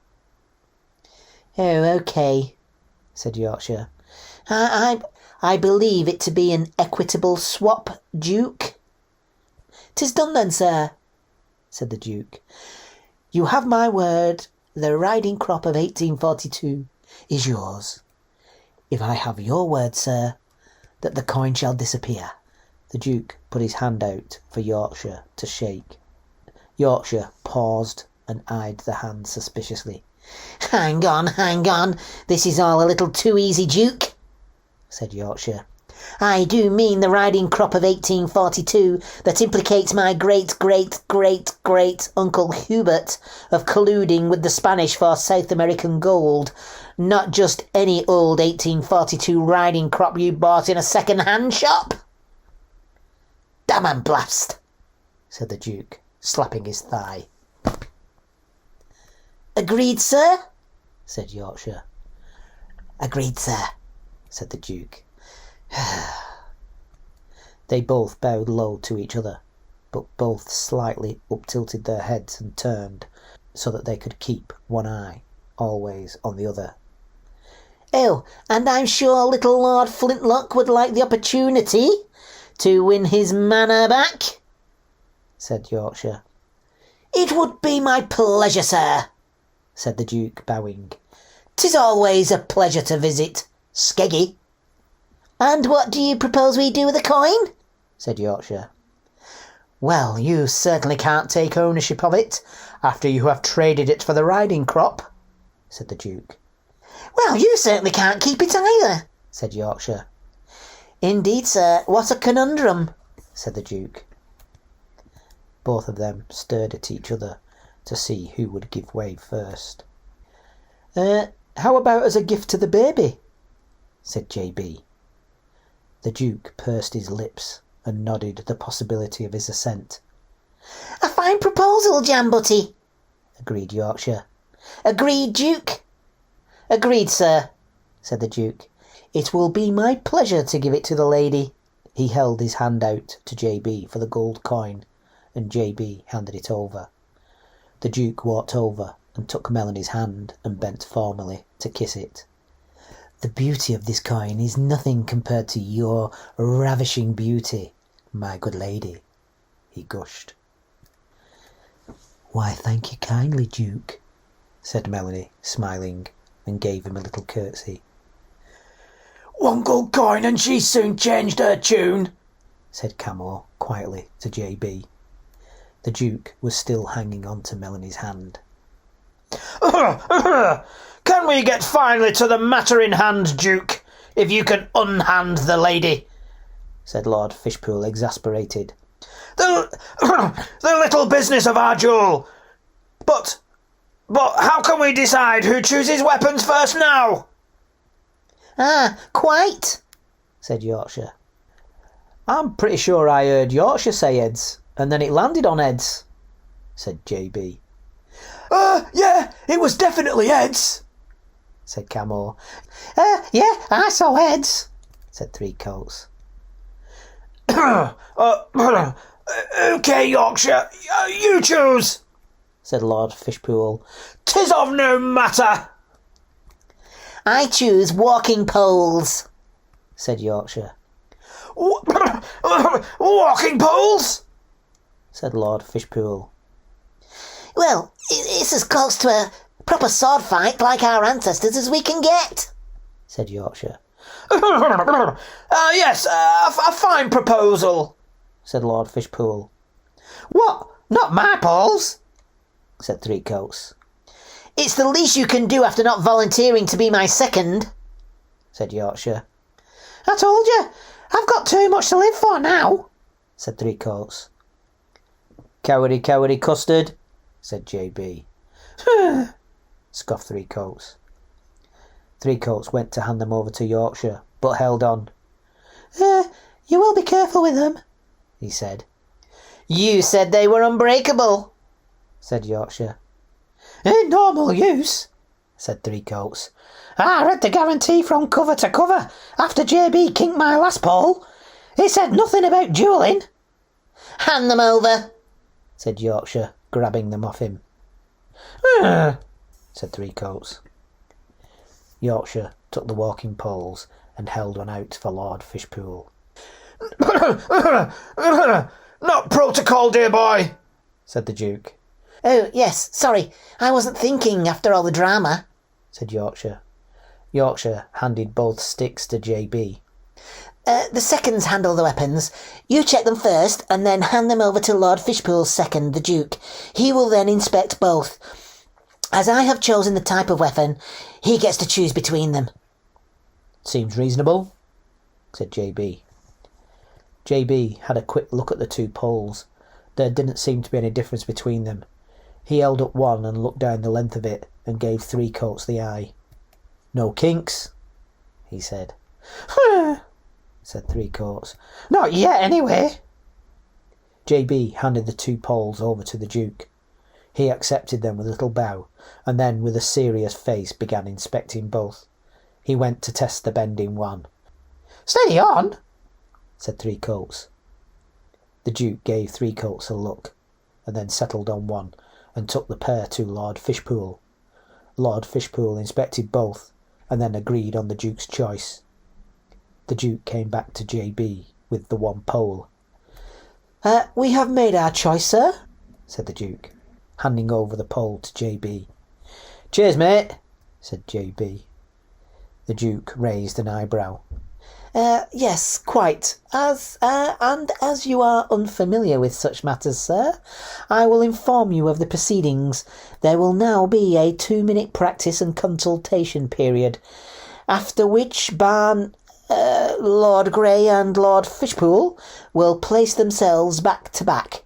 Oh, OK, said Yorkshire. I believe it to be an equitable swap, Duke. 'Tis done then, sir, said the Duke. You have my word the riding crop of 1842 is yours. If I have your word, sir, that the coin shall disappear. The Duke put his hand out for Yorkshire to shake. Yorkshire paused and eyed the hand suspiciously. Hang on, this is all a little too easy, Duke, said Yorkshire. I do mean the riding crop of 1842 that implicates my great-great-great-great-uncle Hubert of colluding with the Spanish for South American gold, not just any old 1842 riding crop you bought in a second-hand shop. Damn and blast, said the Duke, slapping his thigh. Agreed, sir, said Yorkshire. Agreed, sir, said the Duke. They both bowed low to each other, but both slightly up-tilted their heads and turned, so that they could keep one eye always on the other. Oh, and I'm sure little Lord Flintlock would like the opportunity to win his manor back, said Yorkshire. It would be my pleasure, sir, said the Duke, bowing. 'Tis always a pleasure to visit Skeggy. And what do you propose we do with the coin? Said Yorkshire. Well, you certainly can't take ownership of it after you have traded it for the riding crop, said the Duke. Well, you certainly can't keep it either, said Yorkshire. Indeed, sir, what a conundrum, said the Duke. Both of them stared at each other to see who would give way first. How about as a gift to the baby? Said J.B. The Duke pursed his lips and nodded the possibility of his assent. A fine proposal, Butty, agreed Yorkshire. Agreed, Duke. Agreed, sir, said the Duke. It will be my pleasure to give it to the lady. He held his hand out to J.B. for the gold coin, and J.B. handed it over. The Duke walked over and took Melonie's hand and bent formally to kiss it. The beauty of this coin is nothing compared to your ravishing beauty, my good lady, he gushed. Why, thank you kindly, Duke, said Melonie, smiling, and gave him a little curtsy. One gold coin and she soon changed her tune, said Camo quietly to J.B. The Duke was still hanging on to Melonie's hand. Can we get finally to the matter in hand, Duke, if you can unhand the lady? Said Lord Fishpool, exasperated. The little business of our duel. But how can we decide who chooses weapons first now? Ah, quite, said Yorkshire. I'm pretty sure I heard Yorkshire say heads, and then it landed on heads, said J.B. Yeah, it was definitely heads, said Camo. Yeah, I saw heads, said Three Coats. OK, Yorkshire, you choose, said Lord Fishpool. 'Tis of no matter. I choose walking poles, said Yorkshire. Walking poles, said Lord Fishpool. Well, it's as close to a proper sword fight like our ancestors as we can get, said Yorkshire. Yes, a fine proposal, said Lord Fishpool. What? Not my poles, said Three Coats. It's the least you can do after not volunteering to be my second, said Yorkshire. I told you, I've got too much to live for now, said Three Coats. Cowardy, cowardy custard, said J.B. Scoffed Three Coats. Three Coats went to hand them over to Yorkshire, but held on. You will be careful with them, he said. You said they were unbreakable, said Yorkshire. In normal use, said Three Coats. I read the guarantee from cover to cover after J.B. kinked my last pole. It said nothing about duelling. Hand them over, said Yorkshire, grabbing them off him. Said Three Coats. Yorkshire took the walking poles and held one out for Lord Fishpool. Not protocol, dear boy, said the Duke. Oh, yes, sorry, I wasn't thinking after all the drama, said Yorkshire. Yorkshire handed both sticks to JB. The seconds handle the weapons. You check them first, and then hand them over to Lord Fishpool's second, the Duke. He will then inspect both. As I have chosen the type of weapon, he gets to choose between them. Seems reasonable, said JB. JB had a quick look at the two poles. There didn't seem to be any difference between them. He held up one and looked down the length of it and gave Three Coats the eye. No kinks, he said. Said Three Coats. Not yet, anyway. JB handed the two poles over to the Duke. He accepted them with a little bow, and then with a serious face began inspecting both. He went to test the bending one. Steady on, said Three Coats. The Duke gave Three Coats a look, and then settled on one, and took the pair to Lord Fishpool. Lord Fishpool inspected both, and then agreed on the Duke's choice. The Duke came back to JB with the one pole. We have made our choice, sir, said the Duke, handing over the pole to JB. Cheers, mate, said JB. The Duke raised an eyebrow. Yes, quite. As you are unfamiliar with such matters, sir, I will inform you of the proceedings. There will now be a 2-minute practice and consultation period, after which Lord Grey and Lord Fishpool will place themselves back to back.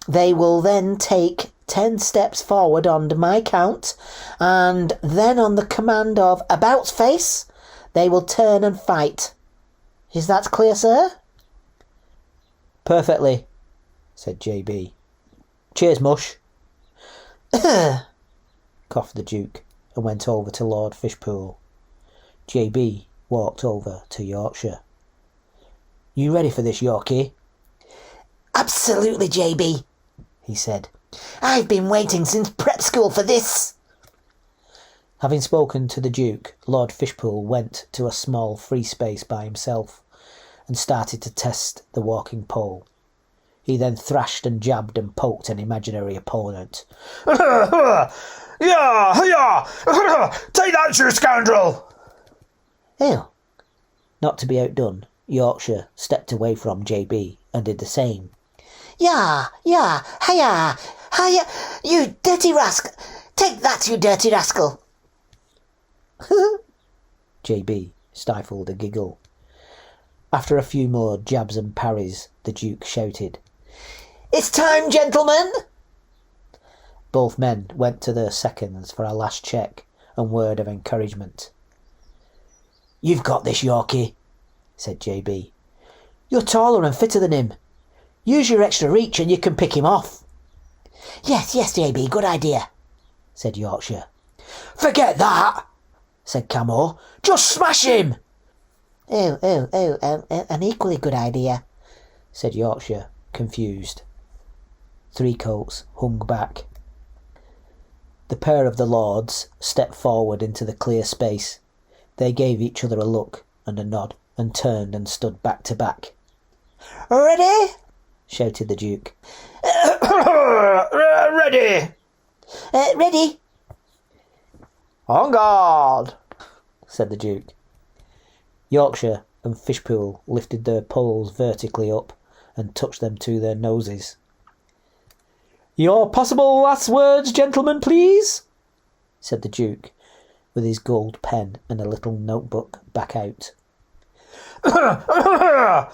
They will then take 10 steps forward on my count, and then on the command of About Face, they will turn and fight. Is that clear, sir? Perfectly, said JB. Cheers, mush. Coughed the Duke and went over to Lord Fishpool. JB walked over to Yorkshire. You ready for this, Yorkie? Absolutely, JB, he said. I've been waiting since prep school for this. Having spoken to the Duke, Lord Fishpool went to a small free space by himself and started to test the walking pole. He then thrashed and jabbed and poked an imaginary opponent. Yeah! Take that, you scoundrel! Ew. Not to be outdone, Yorkshire stepped away from JB and did the same. Yeah, hiya, you dirty rascal. Take that, you dirty rascal. JB stifled a giggle. After a few more jabs and parries, the Duke shouted, It's time, gentlemen! Both men went to their seconds for a last check and word of encouragement. You've got this, Yorkie, said JB. You're taller and fitter than him. Use your extra reach and you can pick him off. Yes, JB, good idea, said Yorkshire. Forget that, said Camo. Just smash him! An equally good idea, said Yorkshire, confused. Three Coats hung back. The pair of the lords stepped forward into the clear space. They gave each other a look and a nod and turned and stood back to back. Ready? Shouted the Duke. Ready! Ready? On guard! Said the Duke. Yorkshire and Fishpool lifted their poles vertically up and touched them to their noses. Your possible last words, gentlemen, please, said the Duke, with his gold pen and a little notebook back out. For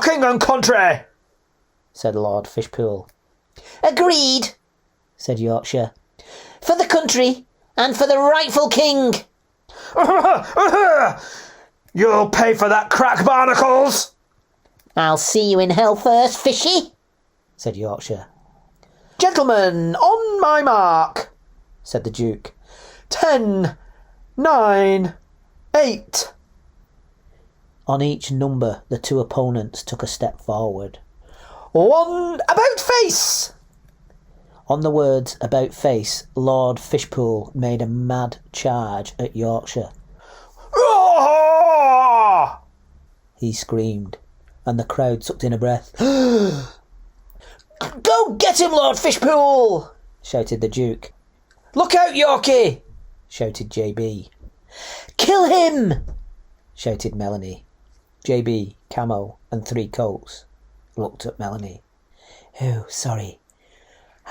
king and country, said Lord Fishpool. Agreed, said Yorkshire. For the country and for the rightful king. You'll pay for that crack, barnacles! I'll see you in hell first, fishy, said Yorkshire. Gentlemen, on my mark, said the Duke. 10, 9, 8. On each number, the two opponents took a step forward. 1, about face! On the words about face, Lord Fishpool made a mad charge at Yorkshire. Oh! He screamed, and the crowd sucked in a breath. Go get him, Lord Fishpool! shouted the Duke. "Look out, Yorkie!" shouted JB. "Kill him!" shouted Melonie. JB, Camo and 3 colts looked at Melonie. "Oh, sorry.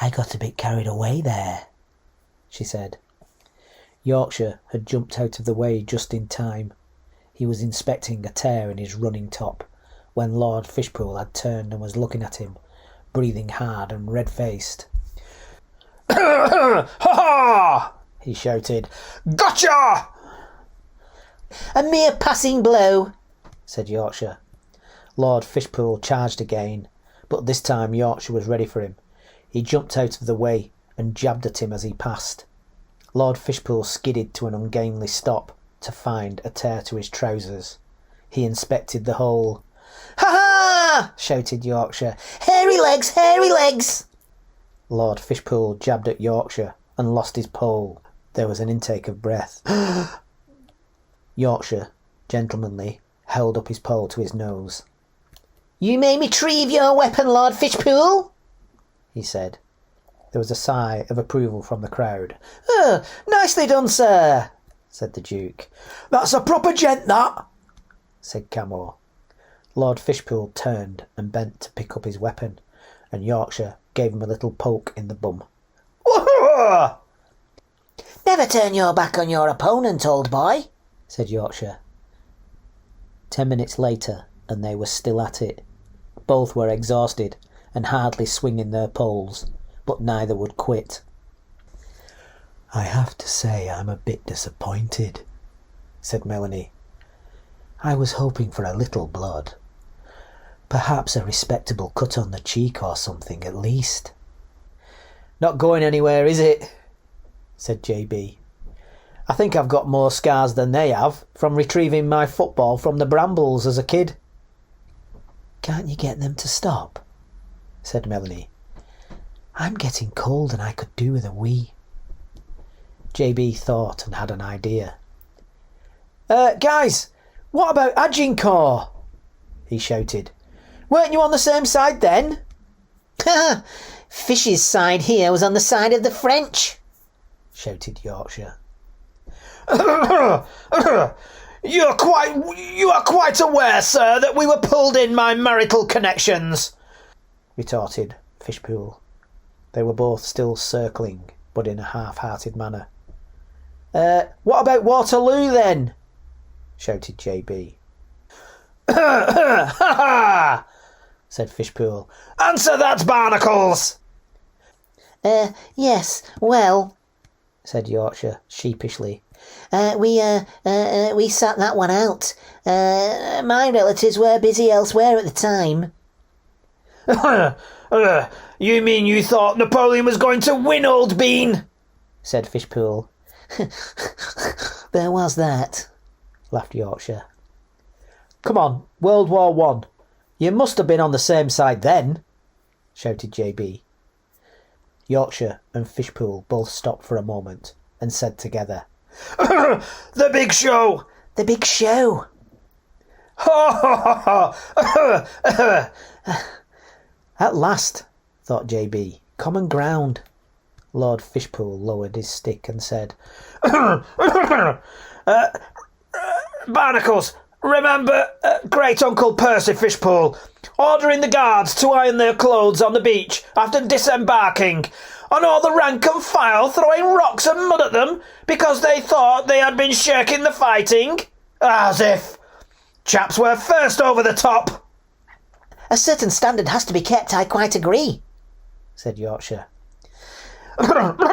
I got a bit carried away there," she said. Yorkshire had jumped out of the way just in time. He was inspecting a tear in his running top when Lord Fishpool had turned and was looking at him, breathing hard and red-faced. "Ha ha!" he shouted. "Gotcha!" "A mere passing blow," said Yorkshire. Lord Fishpool charged again, but this time Yorkshire was ready for him. He jumped out of the way and jabbed at him as he passed. Lord Fishpool skidded to an ungainly stop to find a tear to his trousers. He inspected the hole. "Ha ha!" shouted Yorkshire. "Hairy legs, hairy legs!" Lord Fishpool jabbed at Yorkshire and lost his pole. There was an intake of breath. Yorkshire, gentlemanly, held up his pole to his nose. "You may retrieve your weapon, Lord Fishpool," he said. There was a sigh of approval from the crowd. "Oh, nicely done, sir," said the Duke. "That's a proper gent, that," said Camo. Lord Fishpool turned and bent to pick up his weapon, and Yorkshire gave him a little poke in the bum. "Never turn your back on your opponent, old boy," said Yorkshire. 10 minutes later, and they were still at it. Both were exhausted and hardly swinging their poles, but neither would quit. "I have to say I'm a bit disappointed," said Melonie. "I was hoping for a little blood. Perhaps a respectable cut on the cheek or something at least." "Not going anywhere, is it?" said JB. "I think I've got more scars than they have from retrieving my football from the brambles as a kid." "Can't you get them to stop?" said Melonie. "I'm getting cold and I could do with a wee." JB thought and had an idea. Guys, what about Agincourt?" he shouted. "Weren't you on the same side then?" "Fish's side here was on the side of the French," shouted Yorkshire. You are quite aware, sir, that we were pulled in by marital connections," retorted Fishpool. They were both still circling, but in a half-hearted manner. What about Waterloo, then?" shouted JB. "Ha ha!" said Fishpool. "Answer that, barnacles!" "Yes, well," said Yorkshire sheepishly. We sat that one out. My relatives were busy elsewhere at the time." You mean you thought Napoleon was going to win, old bean?" said Fishpool. "There was that," laughed Yorkshire. "Come on, World War One. You must have been on the same side then," shouted JB. Yorkshire and Fishpool both stopped for a moment and said together, "The big show!" "The big show!" Ha ha ha! At last, thought JB, common ground. Lord Fishpool lowered his stick and said, "Barnacles, remember Great Uncle Percy Fishpool ordering the guards to iron their clothes on the beach after disembarking, and all the rank and file throwing rocks and mud at them because they thought they had been shirking the fighting? As if! Chaps were first over the top." "A certain standard has to be kept, I quite agree," said Yorkshire. "How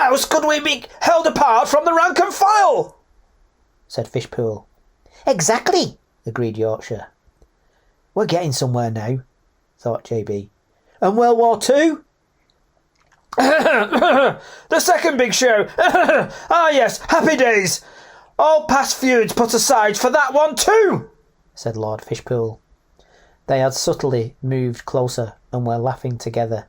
else could we be held apart from the rank and file?" said Fishpool. "Exactly," agreed Yorkshire. We're getting somewhere now, thought JB. And World War Two? "The second big show. Ah yes, happy days. All past feuds put aside for that one too," said Lord Fishpool. They had subtly moved closer and were laughing together.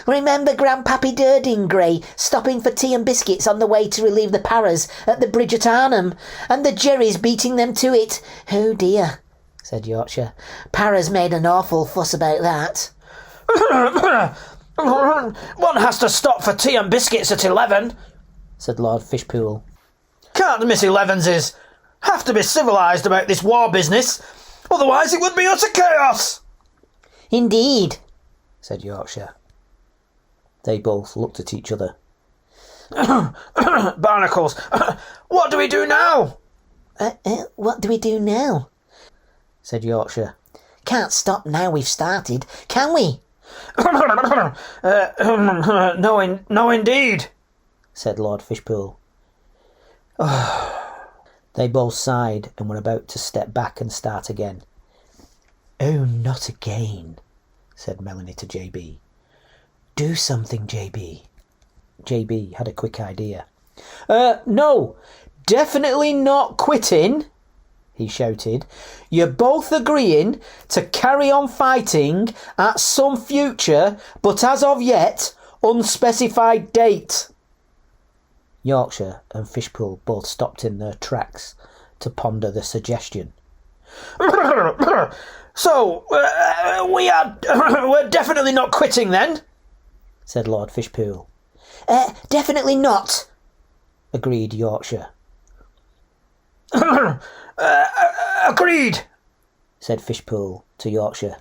"Remember Grandpappy Durdingray stopping for tea and biscuits on the way to relieve the Paras at the bridge at Arnhem, and the Jerrys beating them to it? Oh dear," said Yorkshire. "Paras made an awful fuss about that." One has to stop for tea and biscuits at 11, said Lord Fishpool. Can't the Miss Elevenses have to be civilised about this war business? Otherwise it would be utter chaos. Indeed, said Yorkshire. They both looked at each other. Barnacles, what do we do now? What do we do now? said Yorkshire. Can't stop now we've started, can we? No, indeed, said Lord Fishpool. They both sighed and were about to step back and start again. Oh, not again, said Melonie to JB. Do something, JB. JB had a quick idea. No, definitely not quitting, he shouted. You're both agreeing to carry on fighting at some future, but as of yet, unspecified date. Yorkshire and Fishpool both stopped in their tracks to ponder the suggestion. So, we're definitely not quitting then, said Lord Fishpool. Definitely not, agreed Yorkshire. Agreed, said Fishpool to Yorkshire.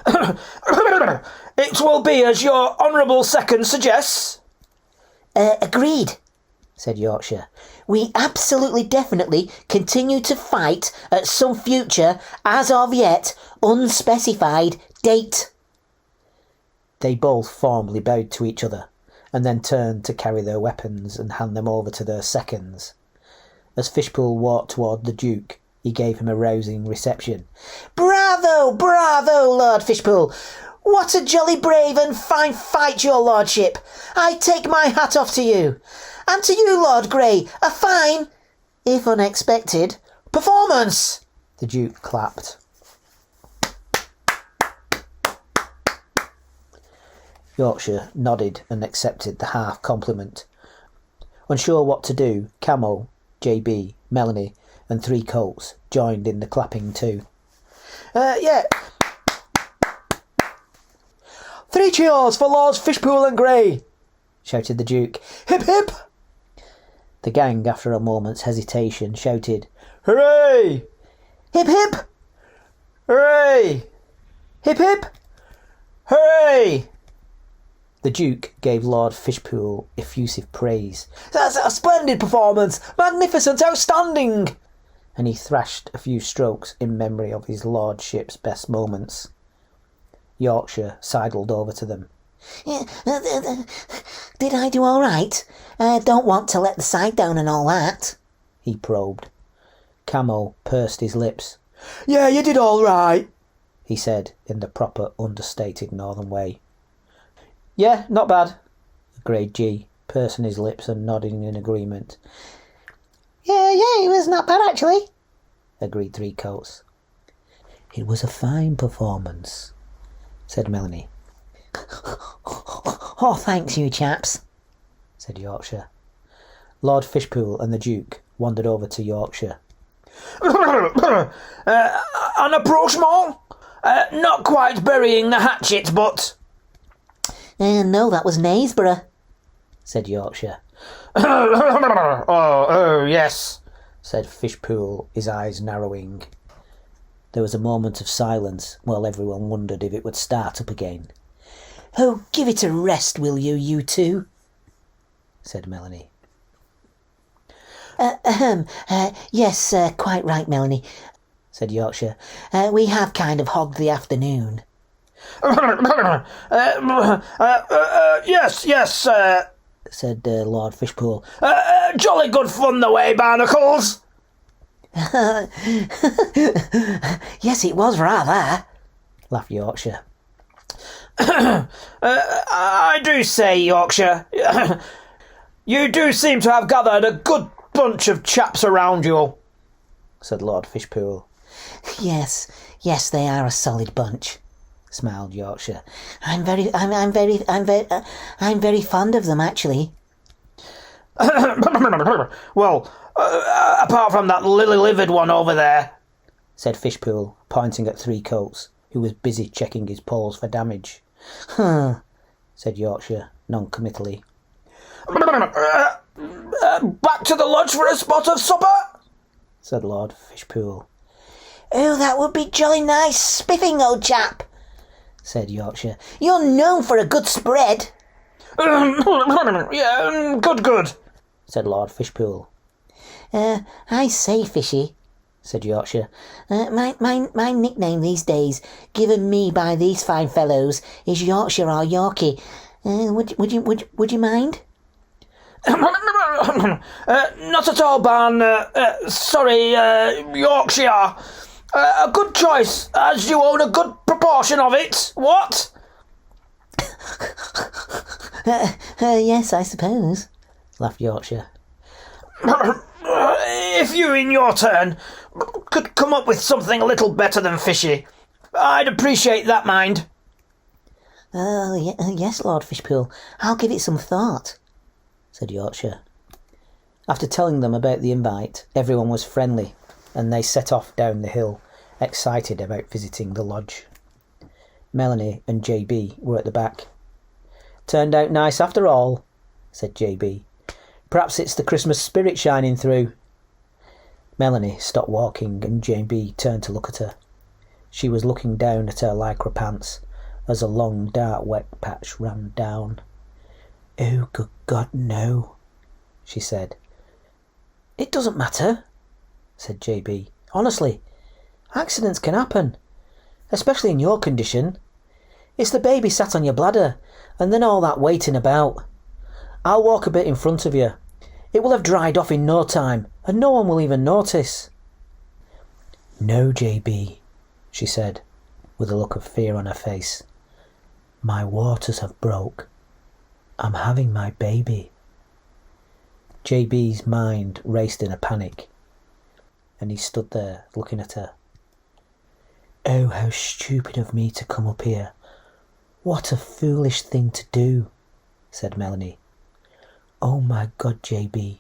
It will be as your honourable second suggests. Agreed, said Yorkshire. We absolutely definitely continue to fight at some future, as of yet, unspecified date. They both formally bowed to each other, and then turned to carry their weapons and hand them over to their seconds. As Fishpool walked toward the Duke, he gave him a rousing reception. Bravo, bravo, Lord Fishpool! What a jolly brave and fine fight, your lordship! I take my hat off to you. And to you, Lord Grey, a fine, if unexpected, performance! The Duke clapped. Yorkshire nodded and accepted the half compliment. Unsure what to do, Camo, JB, Melonie and 3 colts joined in the clapping too. Yeah. 3 cheers for Lords Fishpool and Grey, shouted the Duke. Hip hip! The gang, after a moment's hesitation, shouted, Hooray! Hip hip! Hooray! Hip hip! Hooray! The Duke gave Lord Fishpool effusive praise. That's a splendid performance! Magnificent! Outstanding! And he thrashed a few strokes in memory of his lordship's best moments. Yorkshire sidled over to them. Did I do all right? Don't want to let the side down and all that, he probed. Camo pursed his lips. Yeah, you did all right, he said in the proper understated northern way. Yeah, not bad, agreed G, pursing his lips and nodding in agreement. Yeah, it was not bad actually, agreed 3 colts. It was a fine performance, said Melonie. Oh, thanks, you chaps, said Yorkshire. Lord Fishpool and the Duke wandered over to Yorkshire. An approachement? Not quite burying the hatchet, but... No, that was Naysborough, said Yorkshire. Oh, yes, said Fishpool, his eyes narrowing. There was a moment of silence while everyone wondered if it would start up again. Oh, give it a rest, will you, you two? said Melonie. Yes, quite right, Melonie, said Yorkshire. We have kind of hogged the afternoon. Yes, said Lord Fishpool. Jolly good fun the way, Barnacles. Yes, it was rather, laughed Yorkshire. I do say, Yorkshire, you do seem to have gathered a good bunch of chaps around you, said Lord Fishpool. Yes, they are a solid bunch, smiled Yorkshire. I'm very fond of them, actually. Well, apart from that lily-livered one over there, said Fishpool, pointing at 3 colts, who was busy checking his paws for damage. said Yorkshire, non-committally. Back to the lodge for a spot of supper, said Lord Fishpool. Oh, that would be jolly nice spiffing, old chap, said Yorkshire. You're known for a good spread. Yeah, good, said Lord Fishpool. I say, Fishy, said Yorkshire. My nickname these days, given me by these fine fellows, is Yorkshire or Yorkie. Would you mind? Not at all, Barn. Sorry, Yorkshire. A good choice, as you own a good proportion of it. What? Yes, I suppose, laughed Yorkshire. If you, in your turn, could come up with something a little better than fishy, I'd appreciate that, mind. Yes, Lord Fishpool, I'll give it some thought, said Yorkshire. After telling them about the invite, everyone was friendly, and they set off down the hill, excited about visiting the lodge. Melonie and JB were at the back. Turned out nice after all, said JB. Perhaps it's the Christmas spirit shining through. Melonie stopped walking and JB turned to look at her. She was looking down at her lycra pants as a long dark wet patch ran down. Oh, good God, no, she said. It doesn't matter, said JB. Honestly, accidents can happen, especially in your condition. It's the baby sat on your bladder, and then all that waiting about. I'll walk a bit in front of you. It will have dried off in no time, and no one will even notice. No, JB, she said, with a look of fear on her face. My waters have broke. I'm having my baby. JB's mind raced in a panic, and he stood there looking at her. Oh, how stupid of me to come up here. What a foolish thing to do, said Melonie. Oh my God, JB,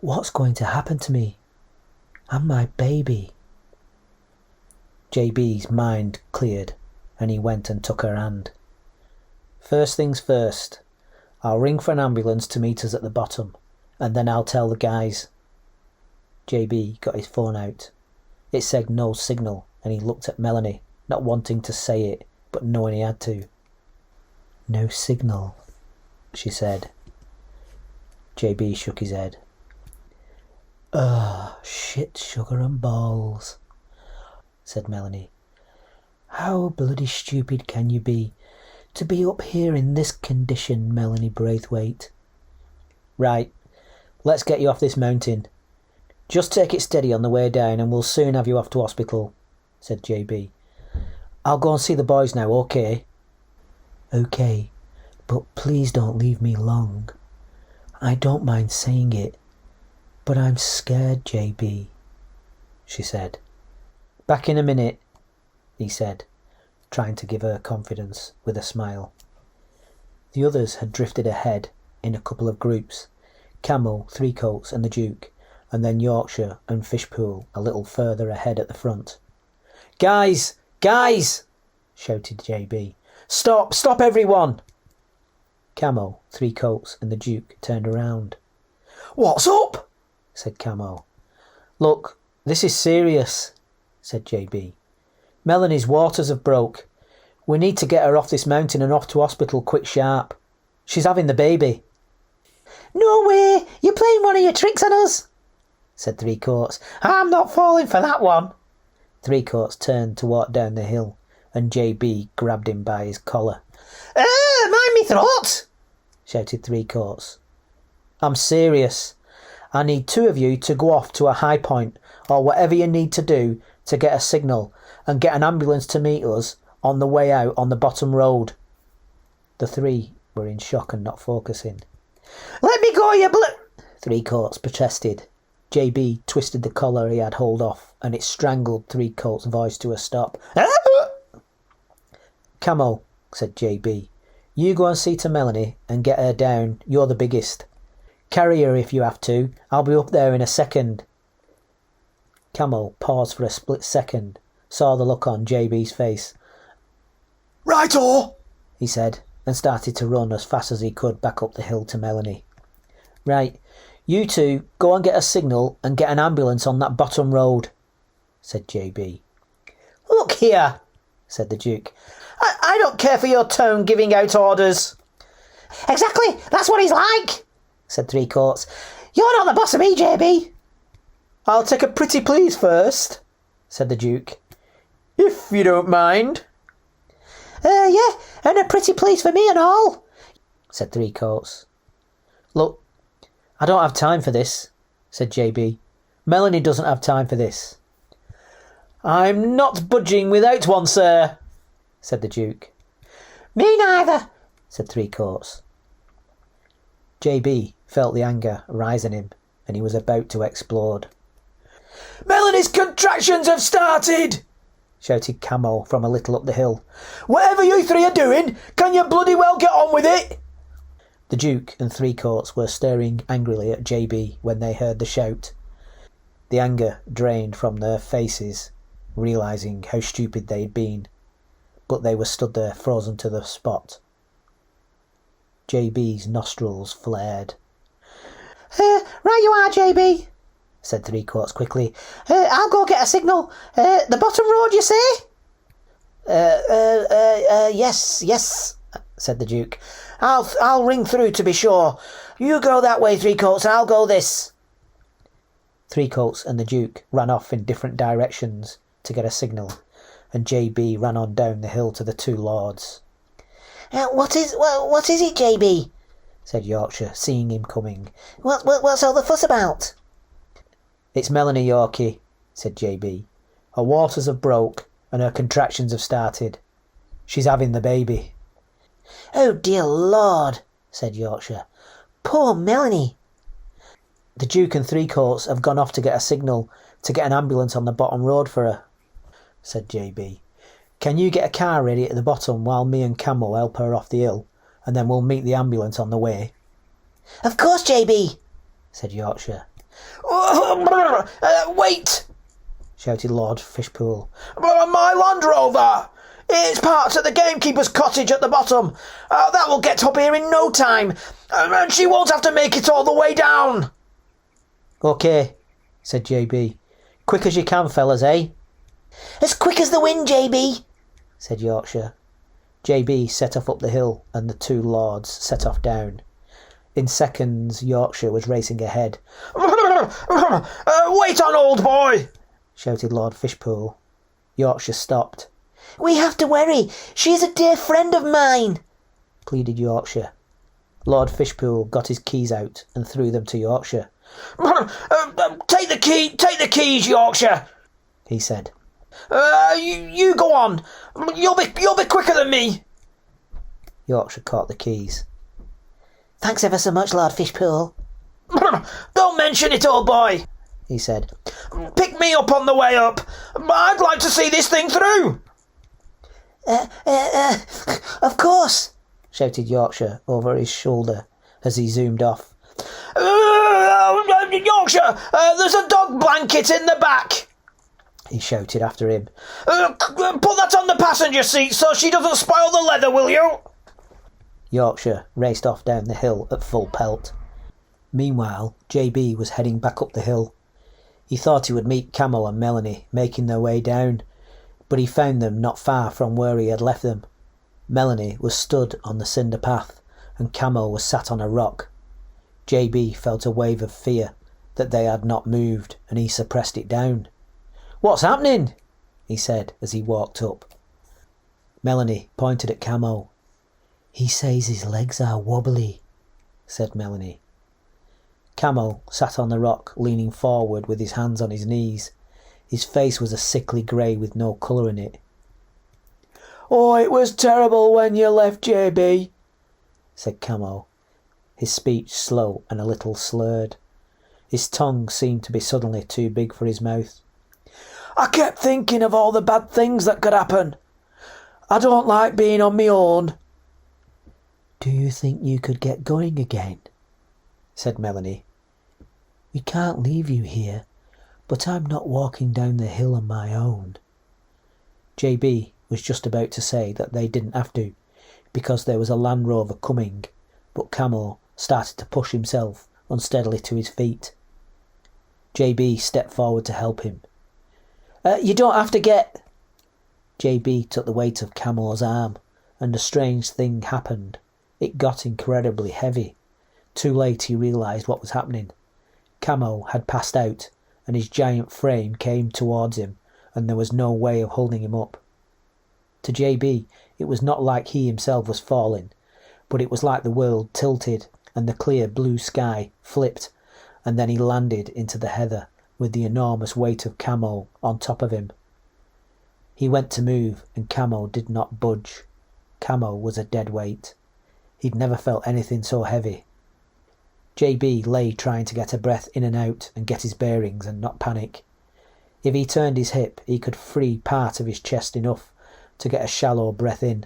what's going to happen to me? And my baby? JB's mind cleared, and he went and took her hand. First things first, I'll ring for an ambulance to meet us at the bottom, and then I'll tell the guys. JB got his phone out. It said no signal, and he looked at Melonie, not wanting to say it, but knowing he had to. No signal, she said. JB shook his head. Shit, sugar and balls, said Melonie. How bloody stupid can you be to be up here in this condition, Melonie Braithwaite? Right, let's get you off this mountain. Just take it steady on the way down and we'll soon have you off to hospital, said JB. I'll go and see the boys now, okay? Okay, but please don't leave me long. I don't mind saying it, but I'm scared, JB, she said. Back in a minute, he said, trying to give her confidence with a smile. The others had drifted ahead in a couple of groups, Camo, Threecoats and the Duke, and then Yorkshire and Fishpool a little further ahead at the front. Guys! Guys! Shouted JB. Stop everyone! Camo, Threecoats and the Duke turned around. What's up? Said Camo. Look, this is serious, said JB. Melonie's waters have broke. We need to get her off this mountain and off to hospital quick sharp. She's having the baby. No way! You're playing one of your tricks on us, said Threecoats. I'm not falling for that one. Threecoats turned to walk down the hill, and JB grabbed him by his collar. Mind me throat! Shouted Threecoats. I'm serious. I need two of you to go off to a high point, or whatever you need to do to get a signal, and get an ambulance to meet us on the way out on the bottom road. The three were in shock and not focusing. Let me go, you Threecoats protested. JB twisted the collar he had hold off, and it strangled Threecoats' voice to a stop. Camo, said JB, you go and see to Melonie and get her down. You're the biggest. Carry her if you have to. I'll be up there in a second. Camo paused for a split second, saw the look on JB's face. Right-o, he said, and started to run as fast as he could back up the hill to Melonie. "Right, you two go and get a signal and get an ambulance on that bottom road," said JB. Look here, said the Duke. I don't care for your tone giving out orders. Exactly, that's what he's like, said Three Courts. You're not the boss of me, JB. "I'll take a pretty please first," said the Duke, "if you don't mind." Yeah, and a pretty please for me and all, said Three Courts. "Look, I don't have time for this," said JB. "Melonie doesn't have time for this." "I'm not budging without one, sir," said the Duke. Me neither, said Three Courts. JB felt the anger rise in him, and he was about to explode. "Melonie's contractions have started!" shouted Camo from a little up the hill. "Whatever you three are doing, can you bloody well get on with it?" The Duke and Three Courts were staring angrily at JB when they heard the shout. The anger drained from their faces, realising how stupid they had been, but they were stood there frozen to the spot. JB's nostrils flared. Right you are, JB, said Three Courts quickly. I'll go get a signal. The bottom road, you say? Yes, said the Duke. I'll ring through to be sure. You go that way, Three Courts, and I'll go this. Three Courts and the Duke ran off in different directions to get a signal, and JB ran on down the hill to the two lords. What is it, JB? said Yorkshire, seeing him coming. What's all the fuss about? It's Melonie, Yorkie, said JB. Her waters have broke, and her contractions have started. She's having the baby. Oh, dear Lord, said Yorkshire. Poor Melonie. The Duke and Three Courts have gone off to get a signal to get an ambulance on the bottom road for her, said JB. Can you get a car ready at the bottom while me and Camo help her off the hill, and then we'll meet the ambulance on the way? Of course, JB, said Yorkshire. Wait, shouted Lord Fishpool. My Land Rover! It's parked at the gamekeeper's cottage at the bottom. That will get up here in no time, and she won't have to make it all the way down. OK, said JB. Quick as you can, fellas, eh? As quick as the wind, JB, said Yorkshire. JB set off up the hill, and the two lords set off down. In seconds, Yorkshire was racing ahead. Wait on, old boy! shouted Lord Fishpool. Yorkshire stopped. We have to worry. She's a dear friend of mine, pleaded Yorkshire. Lord Fishpool got his keys out and threw them to Yorkshire. Take the keys, Yorkshire, he said. You go on. You'll be quicker than me. Yorkshire caught the keys. Thanks ever so much, Lord Fishpool. Don't mention it, old boy, he said. Pick me up on the way up. I'd like to see this thing through. Of course, shouted Yorkshire over his shoulder as he zoomed off. Yorkshire, there's a dog blanket in the back, he shouted after him. Put that on the passenger seat so she doesn't spoil the leather, will you? Yorkshire raced off down the hill at full pelt. Meanwhile, JB was heading back up the hill. He thought he would meet Camo and Melonie making their way down, but he found them not far from where he had left them. Melonie was stood on the cinder path, and Camo was sat on a rock. JB felt a wave of fear that they had not moved, and he suppressed it down. What's happening? He said as he walked up. Melonie pointed at Camo. He says his legs are wobbly, said Melonie. Camo sat on the rock, leaning forward with his hands on his knees. His face was a sickly grey with no colour in it. Oh, it was terrible when you left, JB, said Camo, his speech slow and a little slurred. His tongue seemed to be suddenly too big for his mouth. I kept thinking of all the bad things that could happen. I don't like being on my own. Do you think you could get going again? Said Melonie. We can't leave you here, but I'm not walking down the hill on my own. JB was just about to say that they didn't have to, because there was a Land Rover coming, but Camo started to push himself unsteadily to his feet. JB stepped forward to help him. You don't have to get... JB took the weight of Camo's arm, and a strange thing happened. It got incredibly heavy. Too late he realised what was happening. Camo had passed out, and his giant frame came towards him, and there was no way of holding him up. To JB, it was not like he himself was falling, but it was like the world tilted, and the clear blue sky flipped, and then he landed into the heather with the enormous weight of Camo on top of him. He went to move, and Camo did not budge. Camo was a dead weight. He'd never felt anything so heavy. JB lay trying to get a breath in and out and get his bearings and not panic. If he turned his hip, he could free part of his chest enough to get a shallow breath in.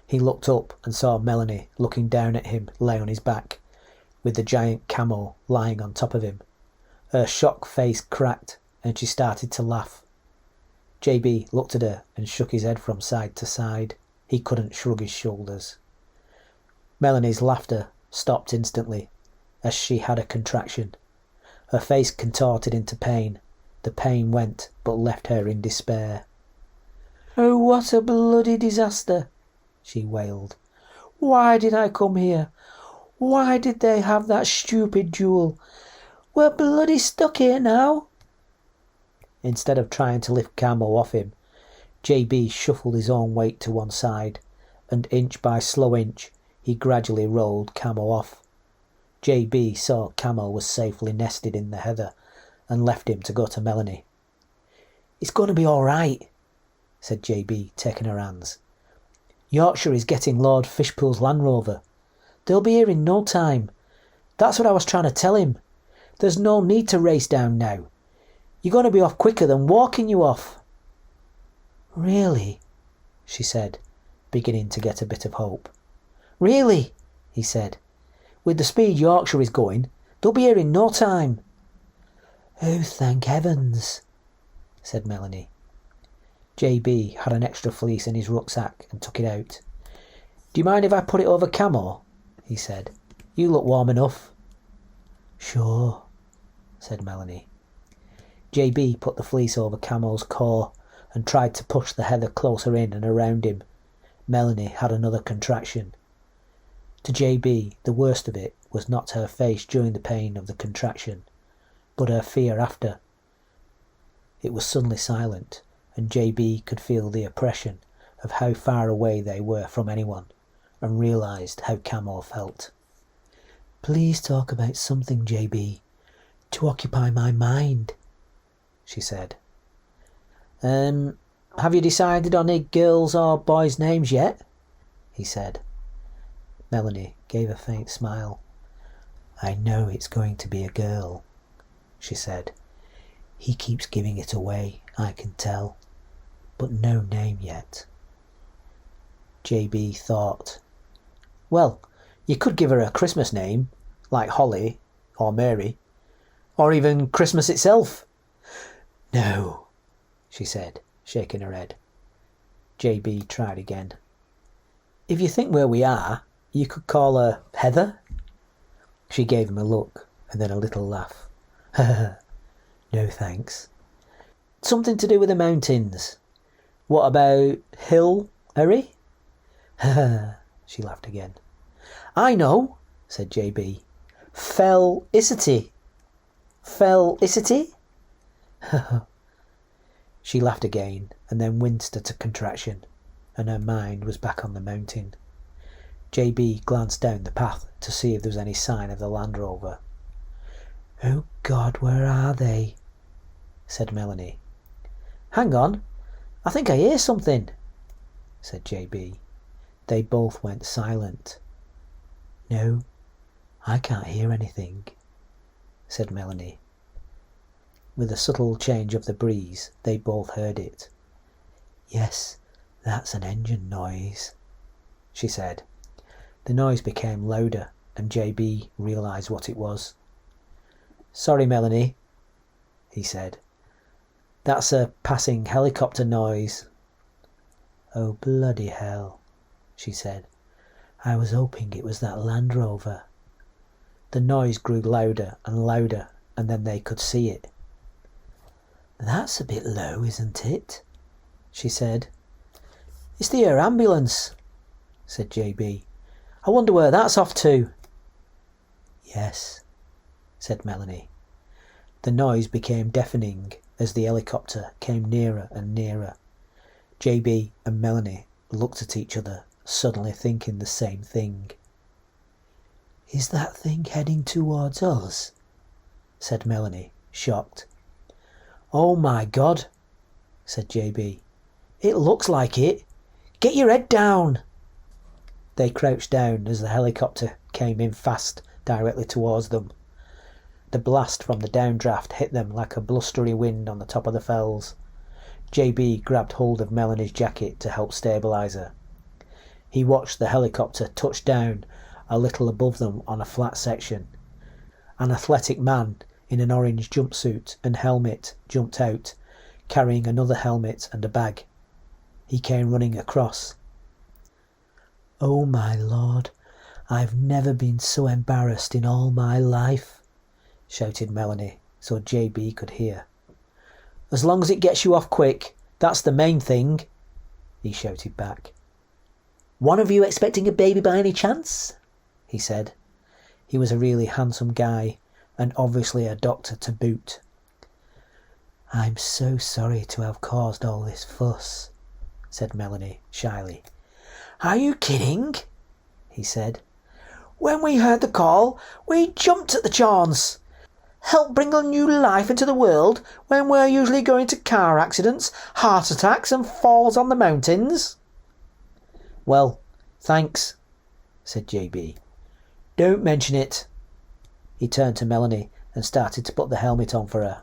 He looked up and saw Melonie looking down at him, lay on his back, with the giant Camo lying on top of him. Her shocked face cracked, and she started to laugh. JB looked at her and shook his head from side to side. He couldn't shrug his shoulders. Melonie's laughter stopped instantly, as she had a contraction. Her face contorted into pain. The pain went, but left her in despair. "Oh, what a bloody disaster," she wailed. "Why did I come here? Why did they have that stupid duel? We're bloody stuck here now." Instead of trying to lift Camo off him, JB shuffled his own weight to one side, and inch by slow inch, he gradually rolled Camo off. JB saw Camo was safely nested in the heather, and left him to go to Melonie. "It's going to be all right," said JB, taking her hands. "Yorkshire is getting Lord Fishpool's Land Rover. They'll be here in no time. That's what I was trying to tell him. There's no need to race down now. You're going to be off quicker than walking you off." "Really?" she said, beginning to get a bit of hope. "Really?" he said. "With the speed Yorkshire is going, they'll be here in no time." "Oh, thank heavens," said Melonie. JB had an extra fleece in his rucksack and took it out. "Do you mind if I put it over Camo?" he said. "You look warm enough." "Sure," said Melonie. JB put the fleece over Camo's core and tried to push the heather closer in and around him. Melonie had another contraction. To JB, the worst of it was not her face during the pain of the contraction, but her fear after. It was suddenly silent, and JB could feel the oppression of how far away they were from anyone, and realised how Camo felt. "Please talk about something, JB, to occupy my mind," she said. Have you decided on any girls' or boys' names yet?" he said. Melonie gave a faint smile. "I know it's going to be a girl," she said. "He keeps giving it away, I can tell, but no name yet." JB thought, "Well, you could give her a Christmas name, like Holly or Mary, or even Christmas itself." "No," she said, shaking her head. JB tried again. "If you think where we are, you could call her Heather." She gave him a look and then a little laugh. "No thanks. Something to do with the mountains. What about Hill, Harry?" She laughed again. "I know," said JB. Felicity. Felicity?" She laughed again, and then winced at a contraction, and her mind was back on the mountain. JB glanced down the path to see if there was any sign of the Land Rover. "Oh God, where are they?" said Melonie. "Hang on, I think I hear something," said JB. They both went silent. "No, I can't hear anything," said Melonie. With a subtle change of the breeze, they both heard it. "Yes, that's an engine noise," she said. The noise became louder, and JB realised what it was. "Sorry, Melonie," he said. "That's a passing helicopter noise." "Oh, bloody hell," she said. "I was hoping it was that Land Rover." The noise grew louder and louder, and then they could see it. "That's a bit low, isn't it?" she said. "It's the air ambulance," said JB. "I wonder where that's off to." "Yes," said Melonie. The noise became deafening as the helicopter came nearer and nearer. JB and Melonie looked at each other, suddenly thinking the same thing. "Is that thing heading towards us?" said Melonie, shocked. "Oh my God," said JB. "It looks like it. Get your head down." They crouched down as the helicopter came in fast directly towards them. The blast from the downdraft hit them like a blustery wind on the top of the fells. JB grabbed hold of Melonie's jacket to help stabilise her. He watched the helicopter touch down a little above them on a flat section. An athletic man in an orange jumpsuit and helmet jumped out, carrying another helmet and a bag. He came running across. "Oh my Lord, I've never been so embarrassed in all my life," shouted Melonie so JB could hear. "As long as it gets you off quick, that's the main thing," he shouted back. "One of you expecting a baby by any chance?" he said. He was a really handsome guy, and obviously a doctor to boot. "I'm so sorry to have caused all this fuss," said Melonie shyly. "Are you kidding?" he said. "When we heard the call, we jumped at the chance. Help bring a new life into the world when we're usually going to car accidents, heart attacks and falls on the mountains." "Well, thanks," said JB. "Don't mention it." He turned to Melonie and started to put the helmet on for her.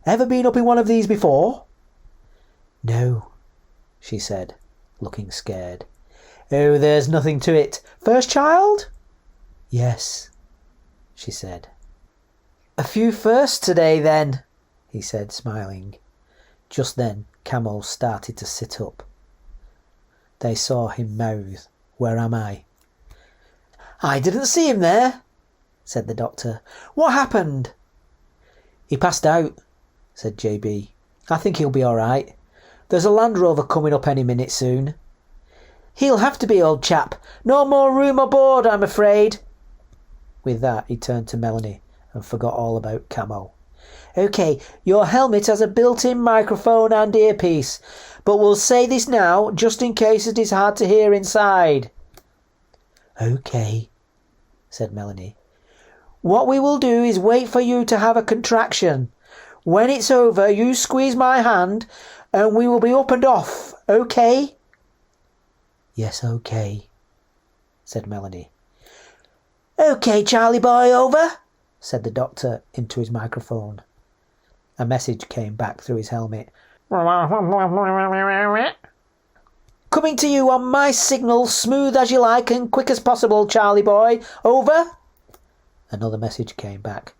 "Ever been up in one of these before?" "No," she said, looking scared. "Oh, there's nothing to it. First child?" "Yes," she said. "A few firsts today, then," he said, smiling. Just then, Camo started to sit up. They saw him mouth, "Where am I?" "I didn't see him there," said the doctor. "What happened?" "He passed out," said JB. "I think he'll be all right. There's a Land Rover coming up any minute soon." "He'll have to be, old chap. No more room aboard, I'm afraid." With that, he turned to Melonie and forgot all about Camo. "OK, your helmet has a built-in microphone and earpiece, but we'll say this now, just in case it is hard to hear inside." "OK," said Melonie. "What we will do is wait for you to have a contraction. When it's over, you squeeze my hand and we will be up and off, OK?" "Yes, OK," said Melonie. "OK, Charlie boy, over," said the doctor into his microphone. A message came back through his helmet. "Coming to you on my signal, smooth as you like and quick as possible, Charlie boy. Over." Another message came back.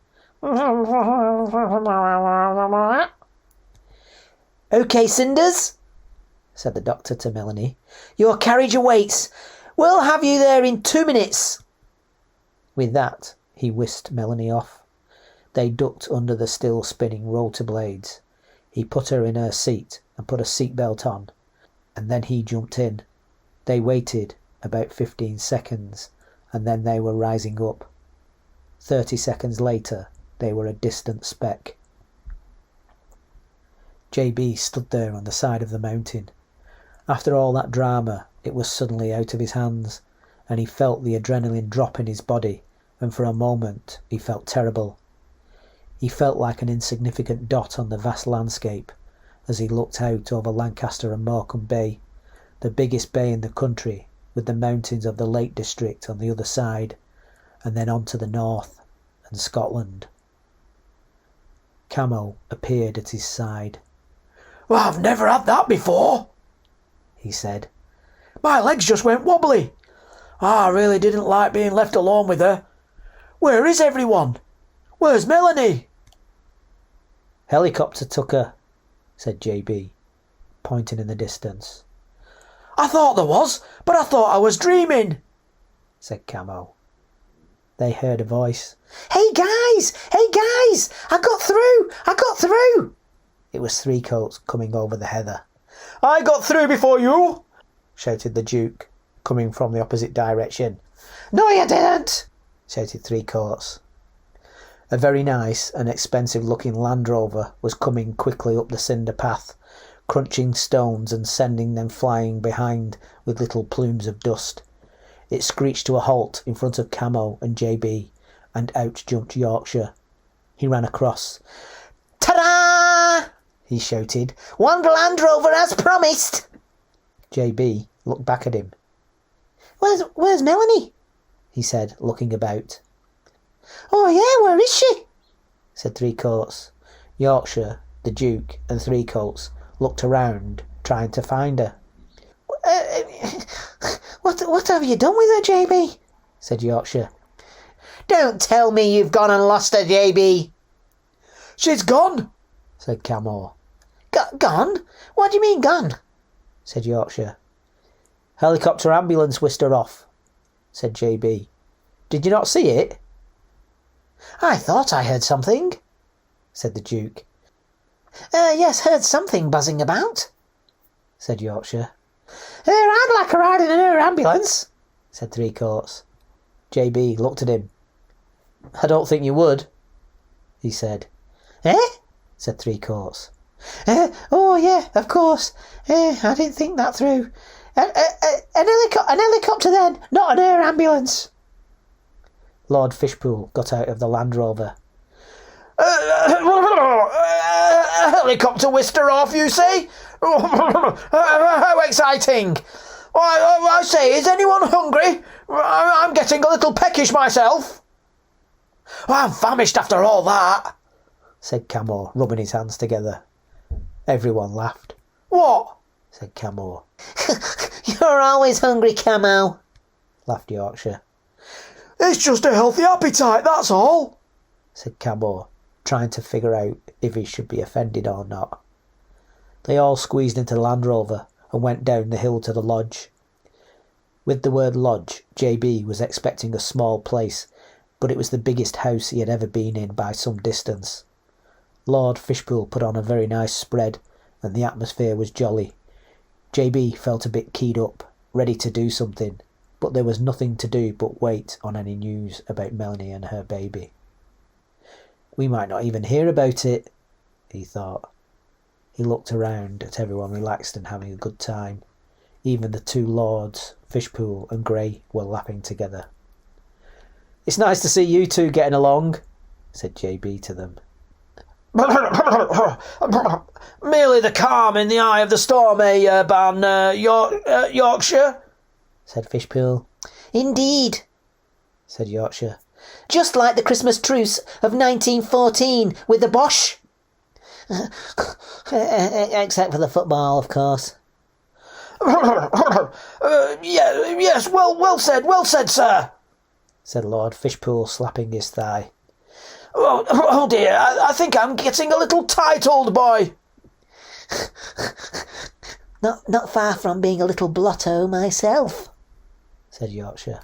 "OK, Cinders," said the doctor to Melonie. "Your carriage awaits. We'll have you there in 2 minutes." With that, he whisked Melonie off. They ducked under the still spinning rotor blades. He put her in her seat and put a seatbelt on, and then he jumped in. They waited about 15 seconds, and then they were rising up. 30 seconds later, they were a distant speck. JB stood there on the side of the mountain. After all that drama, it was suddenly out of his hands, and he felt the adrenaline drop in his body, and for a moment he felt terrible. He felt like an insignificant dot on the vast landscape as he looked out over Lancaster and Morecambe Bay, the biggest bay in the country, with the mountains of the Lake District on the other side, and then on to the north and Scotland. Camo appeared at his side. "Well, I've never had that before," he said. "My legs just went wobbly. I really didn't like being left alone with her. Where is everyone? Where's Melonie?" "Helicopter took her," said JB, pointing in the distance. I thought there was, but I thought I was dreaming, said Camo. They heard a voice. Hey guys! I got through! It was Three Coats coming over the heather. I got through before you, shouted the Duke, coming from the opposite direction. No, you didn't, shouted Three Coats. A very nice and expensive-looking Land Rover was coming quickly up the cinder path, crunching stones and sending them flying behind with little plumes of dust. It screeched to a halt in front of Camo and JB, and out jumped Yorkshire. He ran across. Ta-da! He shouted. One Land Rover as promised! JB looked back at him. Where's Melonie? He said, looking about. Oh yeah, where is she? Said Three Coats. Yorkshire, the Duke and Three Coats looked around, trying to find her. What have you done with her, JB? Said Yorkshire. Don't tell me you've gone and lost her, JB. She's gone, said Camo. Gone? What do you mean gone? Said Yorkshire. Helicopter ambulance whisked her off, said JB. Did you not see it? I thought I heard something, said the Duke. Yes, heard something buzzing about, said Yorkshire. I'd like a ride in her ambulance, said Three Coats. JB looked at him. I don't think you would, he said. Said Three Coats. Oh yeah, of course. I didn't think that through. An helicopter then, not an air ambulance. Lord Fishpool got out of the Land Rover. A helicopter whisked her off, you say? How exciting! I say, is anyone hungry? I'm getting a little peckish myself. I'm famished after all that, said Camo, rubbing his hands together. Everyone laughed. What? Said Camo. You're always hungry, Camo, laughed Yorkshire. It's just a healthy appetite, that's all, said Camo, trying to figure out if he should be offended or not. They all squeezed into the Land Rover and went down the hill to the lodge. With the word lodge, JB was expecting a small place, but it was the biggest house he had ever been in by some distance. Lord Fishpool put on a very nice spread, and the atmosphere was jolly. JB felt a bit keyed up, ready to do something, but there was nothing to do but wait on any news about Melonie and her baby. We might not even hear about it, he thought. He looked around at everyone relaxed and having a good time. Even the two lords, Fishpool and Grey, were laughing together. It's nice to see you two getting along, said JB to them. Merely the calm in the eye of the storm, Yorkshire? Said Fishpool. Indeed, said Yorkshire. Just like the Christmas truce of 1914 with the Bosch. Except for the football, of course. Yes, well said, sir, said Lord Fishpool, slapping his thigh. Oh dear, I think I'm getting a little tight, old boy. Not far from being a little blotto myself, said Yorkshire.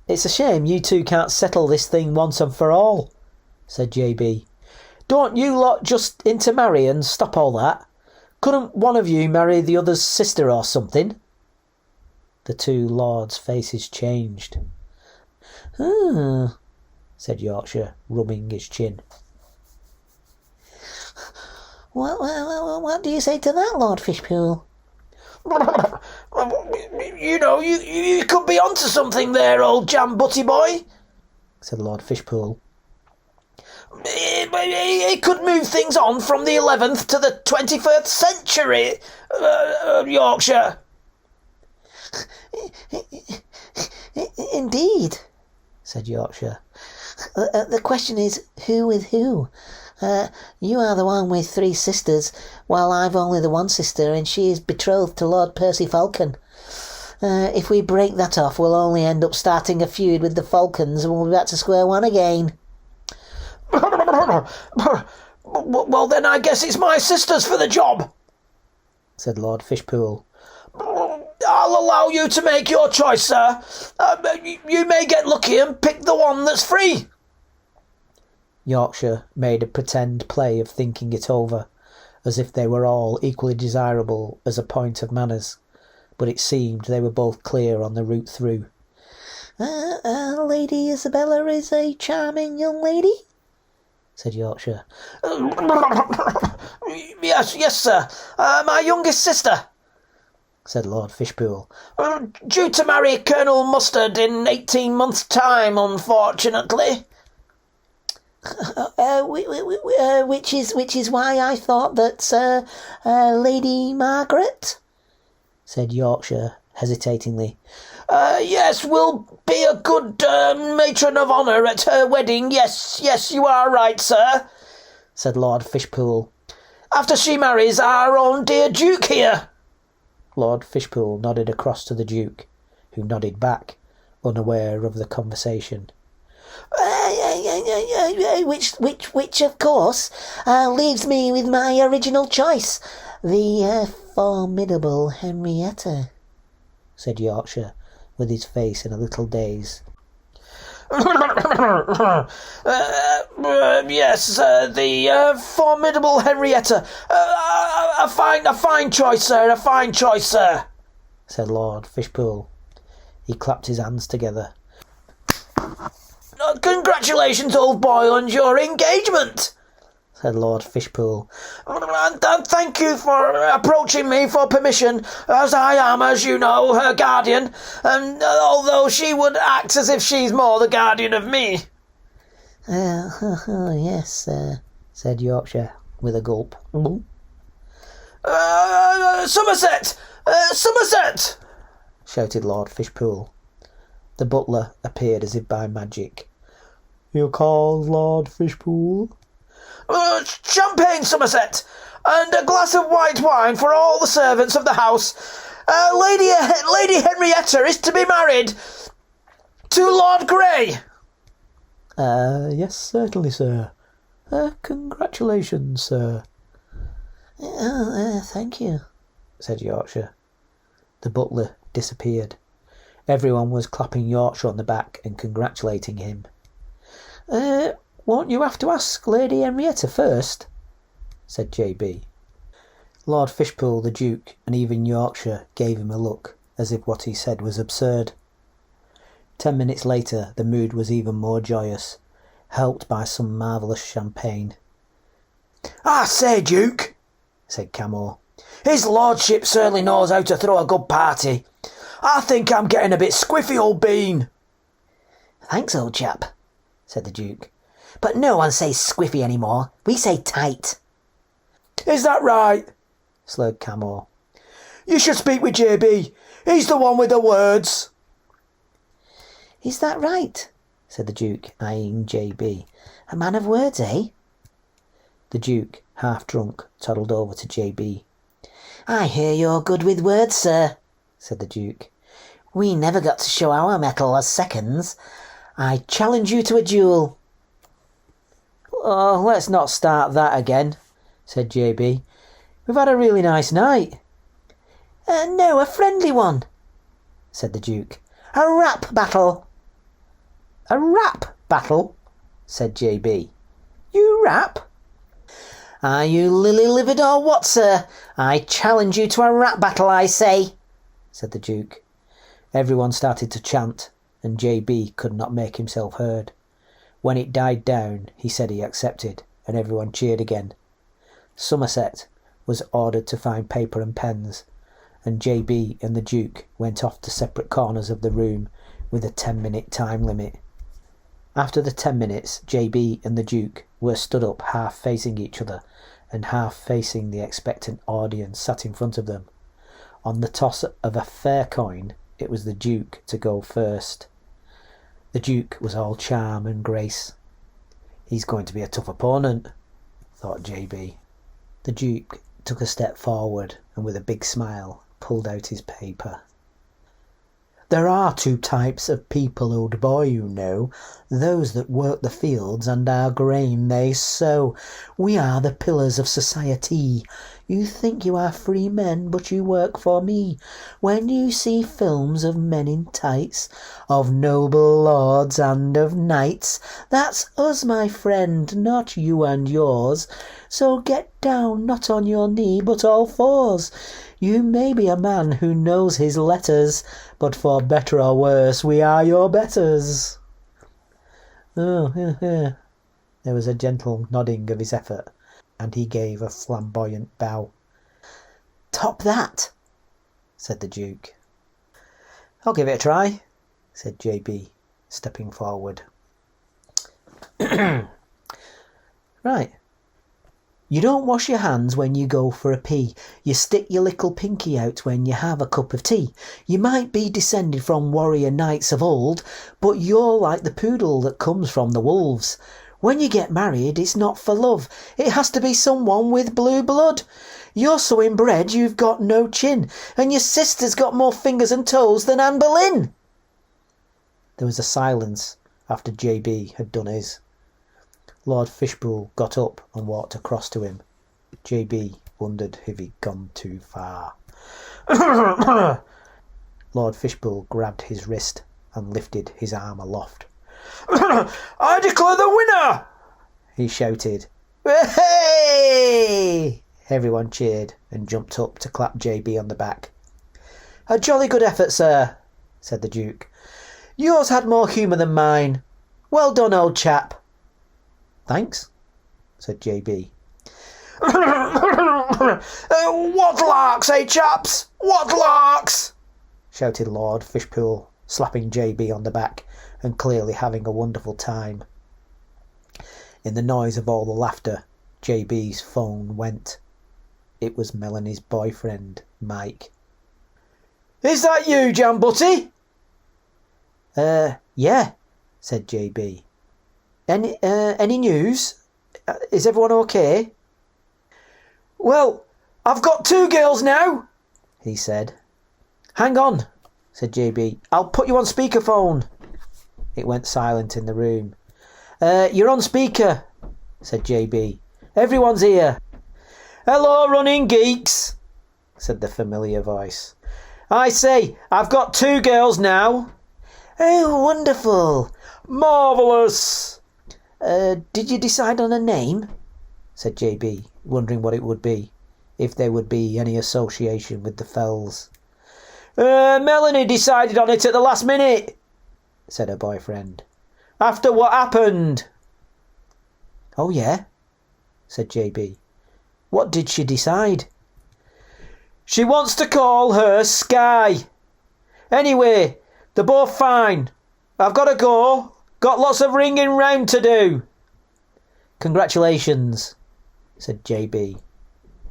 It's a shame you two can't settle this thing once and for all, said JB. Don't you lot just intermarry and stop all that? Couldn't one of you marry the other's sister or something? The two lords' faces changed. Said Yorkshire, rubbing his chin. What do you say to that, Lord Fishpool? You know, you could be onto something there, old jam butty boy, said Lord Fishpool. It could move things on from the 11th to the 21st century, Yorkshire. Indeed, said Yorkshire. The question is, who with who? You are the one with 3 sisters, while I've only the one sister, and she is betrothed to Lord Percy Falcon. If we break that off, we'll only end up starting a feud with the Falcons, and we'll be back to square one again. Well, then I guess it's my sisters for the job, said Lord Fishpool. I'll allow you to make your choice, sir. You may get lucky and pick the one that's free. Yorkshire made a pretend play of thinking it over, as if they were all equally desirable as a point of manners, but it seemed they were both clear on the route through. Lady Isabella is a charming young lady, said Yorkshire. Yes, sir. My youngest sister, said Lord Fishpool. Due to marry Colonel Mustard in 18 months' time, unfortunately. Which is why I thought that Lady Margaret, said Yorkshire hesitatingly. Yes, will be a good matron of honour at her wedding. Yes, you are right, sir, said Lord Fishpool. After she marries our own dear Duke here. Lord Fishpool nodded across to the Duke, who nodded back, unaware of the conversation. Which of course leaves me with my original choice, the formidable Henrietta, said Yorkshire, with his face in a little daze. Yes, the formidable Henrietta. A fine choice, sir. A fine choice, sir, said Lord Fishpool. He clapped his hands together. Congratulations, old boy, on your engagement, said Lord Fishpool. And thank you for approaching me for permission, as I am, as you know, her guardian, and although she would act as if she's more the guardian of me. Yes, said Yorkshire, with a gulp. Somerset! Somerset! shouted Lord Fishpool. The butler appeared as if by magic. You called, Lord Fishpool? Champagne, Somerset, and a glass of white wine for all the servants of the house. Lady Henrietta is to be married to Lord Grey. Yes, certainly, sir. Congratulations, sir. Thank you, said Yorkshire. The butler disappeared. Everyone was clapping Yorkshire on the back and congratulating him. Won't you have to ask Lady Henrietta first? said J.B. Lord Fishpool, the Duke, and even Yorkshire gave him a look, as if what he said was absurd. 10 minutes later the mood was even more joyous, helped by some marvellous champagne. I say, Duke, said Camo. His lordship certainly knows how to throw a good party. I think I'm getting a bit squiffy, old bean. Thanks, old chap, said the Duke. But no one says squiffy anymore. We say tight. Is that right? slurred Camo. You should speak with J.B. He's the one with the words. Is that right? said the Duke, eyeing J.B. A man of words, eh? The Duke, half drunk, toddled over to J.B. I hear you're good with words, sir, said the Duke. We never got to show our mettle as seconds. I challenge you to a duel. Oh, let's not start that again, said J.B. We've had a really nice night. No, a friendly one, said the Duke. A rap battle. A rap battle, said J.B. You rap? Are you lily-livered or what, sir? I challenge you to a rap battle, I say, said the Duke. Everyone started to chant, and J.B. could not make himself heard. When it died down, he said he accepted, and everyone cheered again. Somerset was ordered to find paper and pens, and J.B. and the Duke went off to separate corners of the room with a 10-minute time limit. After the 10 minutes, J.B. and the Duke were stood up half facing each other and half facing the expectant audience sat in front of them. On the toss of a fair coin, it was the Duke to go first. The Duke was all charm and grace. He's going to be a tough opponent, thought J.B. The Duke took a step forward and with a big smile pulled out his paper. There are two types of people, old boy, you know, those that work the fields and our grain they sow. We are the pillars of society. You think you are free men, but you work for me. When you see films of men in tights, of noble lords and of knights, that's us, my friend, not you and yours. So get down, not on your knee, but all fours. You may be a man who knows his letters, but for better or worse, we are your betters. Oh, There was a gentle nodding of his effort, and he gave a flamboyant bow. "Top that," said the Duke. "I'll give it a try," said JB, stepping forward. "Right. You don't wash your hands when you go for a pee. You stick your little pinky out when you have a cup of tea. You might be descended from warrior knights of old, but you're like the poodle that comes from the wolves. When you get married, it's not for love. It has to be someone with blue blood. You're so inbred you've got no chin, and your sister's got more fingers and toes than Anne Boleyn." There was a silence after JB had done his. Lord Fishpool got up and walked across to him. JB wondered if he'd gone too far. Lord Fishpool grabbed his wrist and lifted his arm aloft. "I declare the winner!" he shouted. "Hey!" Everyone cheered and jumped up to clap JB on the back. "A jolly good effort, sir," said the Duke. "Yours had more humour than mine. Well done, old chap." "Thanks," said JB. "What larks, eh, chaps? What larks?" shouted Lord Fishpool, slapping JB on the back and clearly having a wonderful time. In the noise of all the laughter, JB's phone went. It was Melonie's boyfriend, Mike. "Is that you, Jan Butty?" Yeah," said JB. Any news? Is everyone okay?" "Well, I've got 2 girls now," he said. "Hang on," said JB. "I'll put you on speakerphone." It went silent in the room. You're on speaker," said JB. "Everyone's here." "Hello, running geeks," said the familiar voice. "I say, I've got 2 girls now." "Oh, wonderful." "Marvellous." Did you decide on a name?" said JB, wondering what it would be, if there would be any association with the Fells. "Melonie decided on it at the last minute," said her boyfriend. "After what happened." "Oh, yeah?" said JB. "What did she decide?" "She wants to call her Sky. Anyway, they're both fine. I've got to go. Got lots of ringing round to do." "Congratulations," said JB,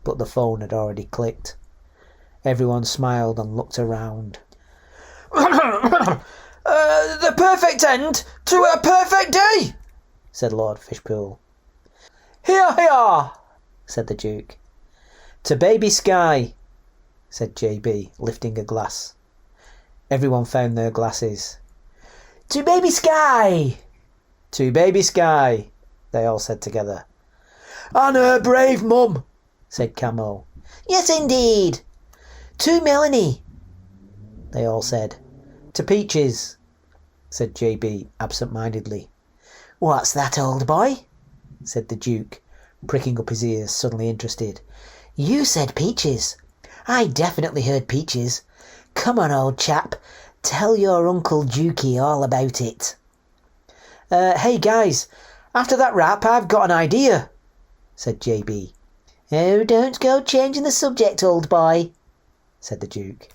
but the phone had already clicked. Everyone smiled and looked around. "The perfect end to a perfect day," said Lord Fishpool. "Here, here," said the Duke. "To baby Sky," said JB, lifting a glass. Everyone found their glasses. "To baby Sky!" "To baby Sky," they all said together. "And her brave mum," said Camo. "Yes, indeed." "To Melonie," they all said. "To Peaches," said JB absent-mindedly. "What's that, old boy?" said the Duke, pricking up his ears, suddenly interested. "You said Peaches. I definitely heard Peaches. Come on, old chap. Tell your Uncle Dukey all about it." Hey, guys, after that rap, I've got an idea," said JB. "Oh, don't go changing the subject, old boy," said the Duke.